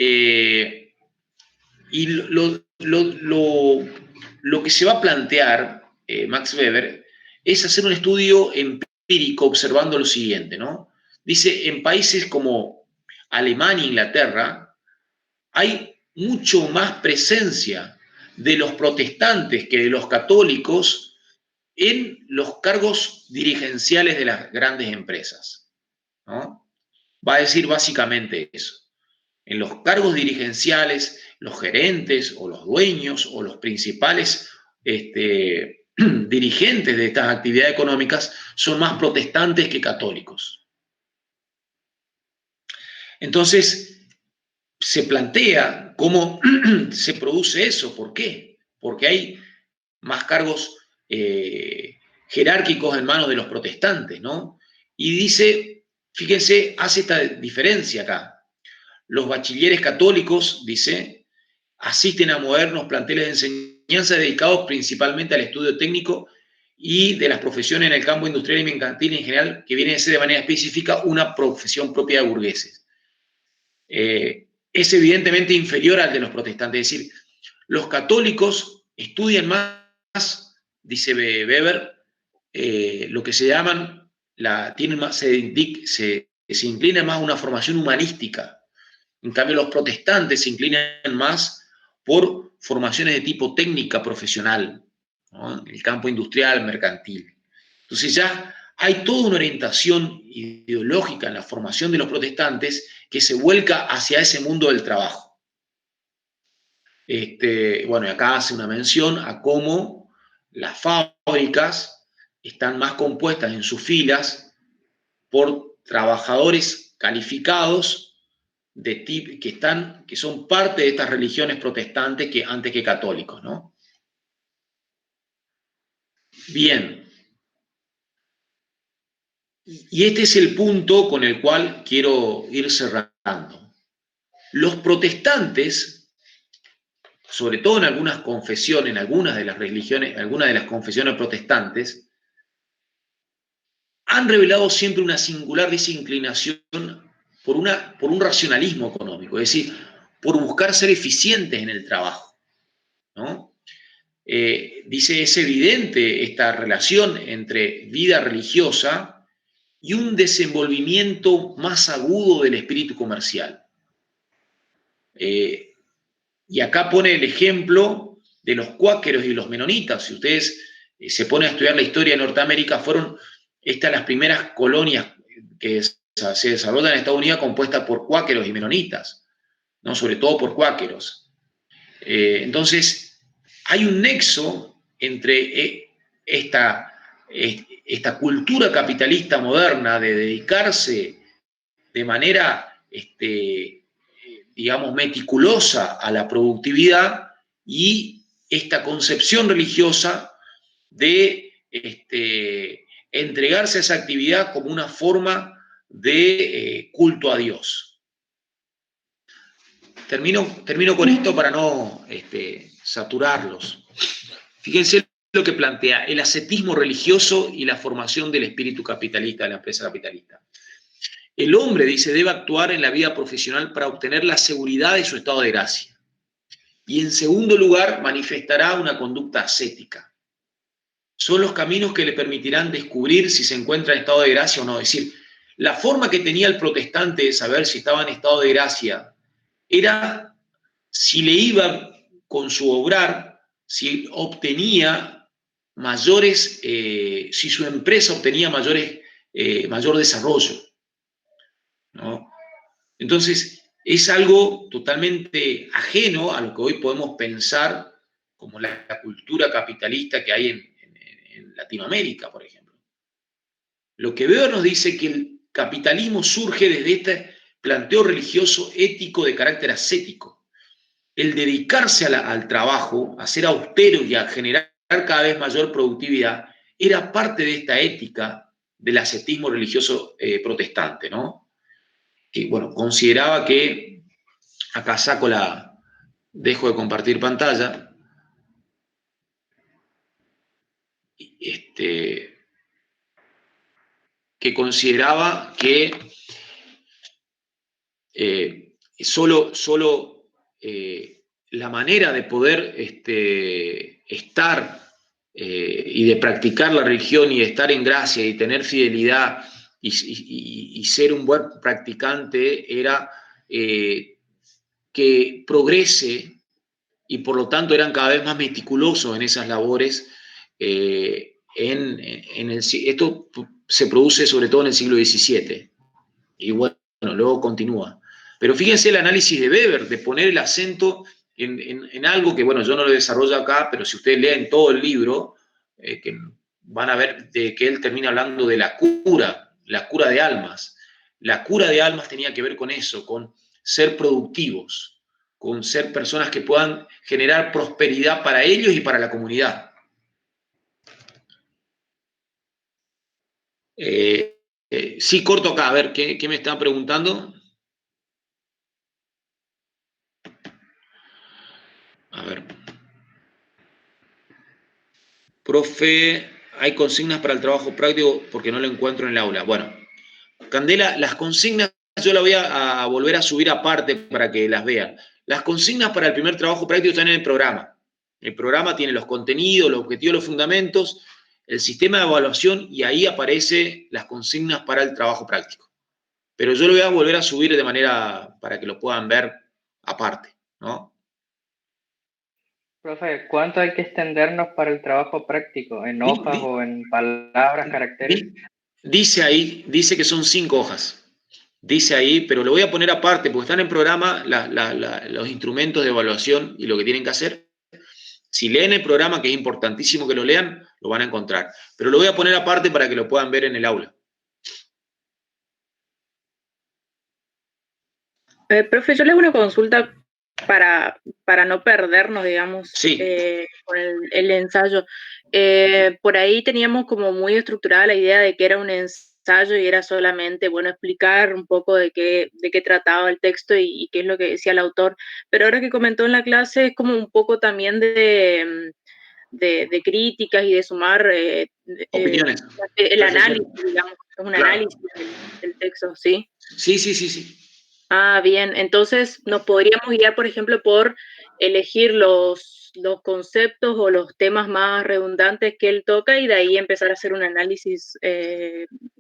Y lo que se va a plantear, Max Weber, es hacer un estudio empírico observando lo siguiente, ¿no? Dice, en países como Alemania e Inglaterra, hay mucho más presencia de los protestantes que de los católicos en los cargos dirigenciales de las grandes empresas, ¿no? Va a decir básicamente eso. En los cargos dirigenciales, los gerentes o los dueños o los principales dirigentes de estas actividades económicas son más protestantes que católicos. Entonces, se plantea cómo se produce eso. ¿Por qué? Porque hay más cargos jerárquicos en manos de los protestantes, ¿no? Y dice, fíjense, hace esta diferencia acá. Los bachilleres católicos, dice, asisten a modernos planteles de enseñanza dedicados principalmente al estudio técnico y de las profesiones en el campo industrial y mercantil en general, que viene a ser de manera específica una profesión propia de burgueses. Es evidentemente inferior al de los protestantes. Es decir, los católicos estudian más, dice Weber, lo que se llaman, se inclina más a una formación humanística. En cambio, los protestantes se inclinan más por formaciones de tipo técnica profesional, ¿no? En el campo industrial, mercantil. Entonces ya hay toda una orientación ideológica en la formación de los protestantes que se vuelca hacia ese mundo del trabajo. Bueno, y acá hace una mención a cómo las fábricas están más compuestas en sus filas por trabajadores calificados que son parte de estas religiones protestantes antes que católicos, ¿no? Bien. Y este es el punto con el cual quiero ir cerrando. Los protestantes, sobre todo en algunas confesiones, en algunas de las religiones, en algunas de las confesiones protestantes, han revelado siempre una singular desinclinación por un racionalismo económico, es decir, por buscar ser eficientes en el trabajo, ¿no? Dice, es evidente esta relación entre vida religiosa y un desenvolvimiento más agudo del espíritu comercial. Y acá pone el ejemplo de los cuáqueros y los menonitas. Si ustedes se ponen a estudiar la historia de Norteamérica, fueron estas las primeras colonias que se desarrolla en Estados Unidos compuesta por cuáqueros y menonitas, ¿no? Sobre todo por cuáqueros. Entonces, hay un nexo entre esta cultura capitalista moderna de dedicarse de manera, digamos, meticulosa a la productividad y esta concepción religiosa de entregarse a esa actividad como una forma de culto a Dios. Termino con esto para no saturarlos. Fíjense lo que plantea el ascetismo religioso y la formación del espíritu capitalista de la empresa capitalista. El hombre, dice, debe actuar en la vida profesional para obtener la seguridad de su estado de gracia. Y en segundo lugar, manifestará una conducta ascética. Son los caminos que le permitirán descubrir si se encuentra en estado de gracia o no. Es decir, la forma que tenía el protestante de saber si estaba en estado de gracia era si le iba con su obrar, si obtenía mayores, si su empresa obtenía mayor desarrollo, ¿no? Entonces, es algo totalmente ajeno a lo que hoy podemos pensar como la cultura capitalista que hay en Latinoamérica, por ejemplo. Lo que Weber nos dice que el capitalismo surge desde este planteo religioso ético de carácter ascético. El dedicarse al trabajo, a ser austero y a generar cada vez mayor productividad, era parte de esta ética del ascetismo religioso protestante, ¿no? Que, bueno, consideraba que, acá dejo de compartir pantalla, que consideraba que solo la manera de poder estar y de practicar la religión y de estar en gracia y tener fidelidad y ser un buen practicante era que progrese, y por lo tanto eran cada vez más meticulosos en esas labores. Esto se produce sobre todo en el siglo XVII, y bueno, luego continúa. Pero fíjense el análisis de Weber, de poner el acento en algo que, bueno, yo no lo desarrollo acá, pero si ustedes leen todo el libro, que van a ver de que él termina hablando de la cura de almas. La cura de almas tenía que ver con eso, con ser productivos, con ser personas que puedan generar prosperidad para ellos y para la comunidad. Sí, corto acá, a ver, ¿qué me están preguntando? A ver. Profe, hay consignas para el trabajo práctico porque no lo encuentro en el aula. Bueno, Candela, las consignas yo las voy a volver a subir aparte para que las vean. Las consignas para el primer trabajo práctico están en el programa. El programa tiene los contenidos, los objetivos, los fundamentos, el sistema de evaluación y ahí aparecen las consignas para el trabajo práctico. Pero yo lo voy a volver a subir de manera para que lo puedan ver aparte, ¿no? Profe, ¿cuánto hay que extendernos para el trabajo práctico? ¿En hojas o en palabras, caracteres? Dice ahí, dice que son 5 hojas. Dice ahí, pero lo voy a poner aparte, porque están en programa los instrumentos de evaluación y lo que tienen que hacer. Si leen el programa, que es importantísimo que lo lean, lo van a encontrar. Pero lo voy a poner aparte para que lo puedan ver en el aula. Profe, yo le hago una consulta para no perdernos, digamos, Sí. con el ensayo. Por ahí teníamos como muy estructurada la idea de que era un ensayo y era solamente, bueno, explicar un poco de qué trataba el texto y qué es lo que decía el autor. Pero ahora que comentó en la clase es como un poco también de críticas y de sumar Opiniones. el análisis, digamos, es un Claro. análisis del texto, ¿sí? Sí. Ah, bien. Entonces, nos podríamos guiar, por ejemplo, por elegir los conceptos o los temas más redundantes que él toca y de ahí empezar a hacer un análisis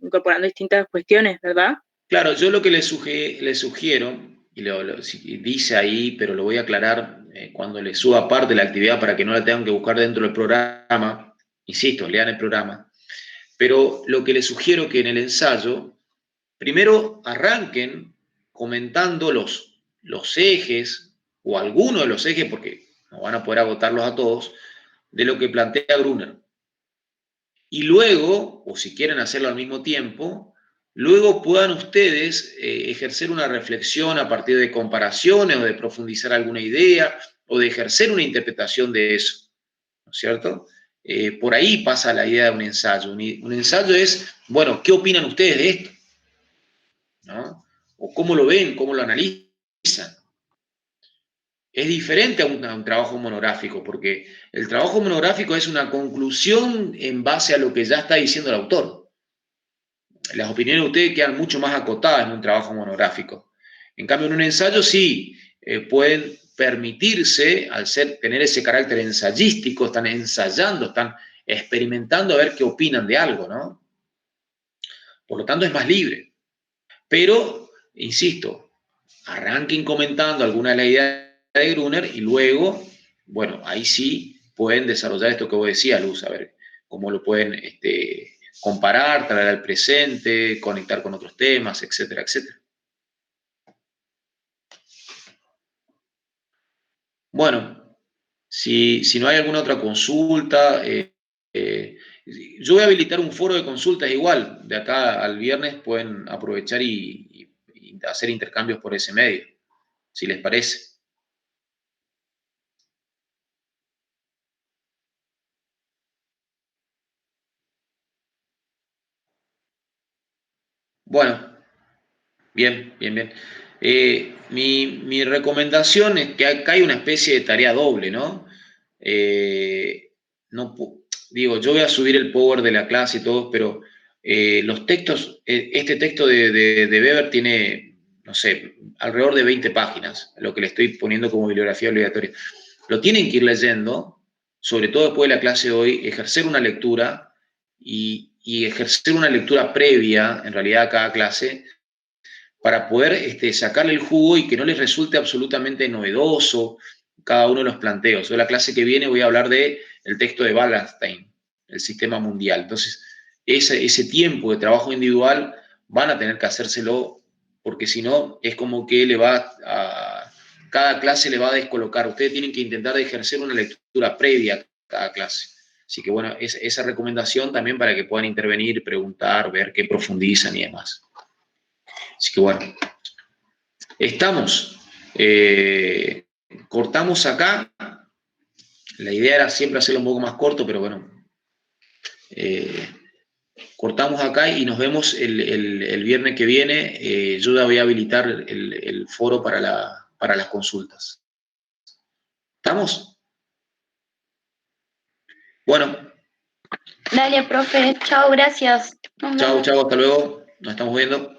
incorporando distintas cuestiones, ¿verdad? Claro, yo lo que le sugiero, y dice ahí, pero lo voy a aclarar cuando le suba parte la actividad para que no la tengan que buscar dentro del programa, insisto, lean el programa, pero lo que le sugiero que en el ensayo primero arranquen comentando los ejes, o algunos de los ejes, porque no van a poder agotarlos a todos, de lo que plantea Gruner. Y luego, o si quieren hacerlo al mismo tiempo, luego puedan ustedes ejercer una reflexión a partir de comparaciones o de profundizar alguna idea o de ejercer una interpretación de eso, ¿no es cierto? Por ahí pasa la idea de un ensayo. Un ensayo es, bueno, ¿qué opinan ustedes de esto? ¿No? O cómo lo ven, cómo lo analizan. Es diferente a un trabajo monográfico, porque el trabajo monográfico es una conclusión en base a lo que ya está diciendo el autor. Las opiniones de ustedes quedan mucho más acotadas en un trabajo monográfico. En cambio, en un ensayo sí pueden permitirse, al tener ese carácter ensayístico, están ensayando, están experimentando a ver qué opinan de algo, ¿no? Por lo tanto, es más libre. Pero, insisto, arranquen comentando alguna de las ideas de Gruner y luego, bueno, ahí sí pueden desarrollar esto que vos decías, Luz, a ver cómo lo pueden comparar, traer al presente, conectar con otros temas, etcétera, etcétera. Bueno, si no hay alguna otra consulta, yo voy a habilitar un foro de consultas igual. De acá al viernes pueden aprovechar y hacer intercambios por ese medio, si les parece. Bueno, bien, bien, bien. Mi recomendación es que acá hay una especie de tarea doble, ¿no? Digo, yo voy a subir el power de la clase y todo, pero los textos, este texto de Weber tiene, no sé, alrededor de 20 páginas, lo que le estoy poniendo como bibliografía obligatoria. Lo tienen que ir leyendo, sobre todo después de la clase de hoy, ejercer una lectura y ejercer una lectura previa, en realidad, a cada clase, para poder sacarle el jugo y que no les resulte absolutamente novedoso cada uno de los planteos. Yo la clase que viene voy a hablar del texto de Wallenstein, el sistema mundial. Entonces, ese tiempo de trabajo individual van a tener que hacérselo, porque si no, es como que cada clase le va a descolocar. Ustedes tienen que intentar ejercer una lectura previa a cada clase. Así que bueno, esa recomendación también para que puedan intervenir, preguntar, ver qué profundizan y demás. Así que bueno, estamos. Cortamos acá. La idea era siempre hacerlo un poco más corto, pero bueno. Cortamos acá y nos vemos el viernes que viene. Yo ya voy a habilitar el foro para las consultas. ¿Estamos? Bueno. Dale, profe. Chao, gracias. Chao, chao, hasta luego. Nos estamos viendo.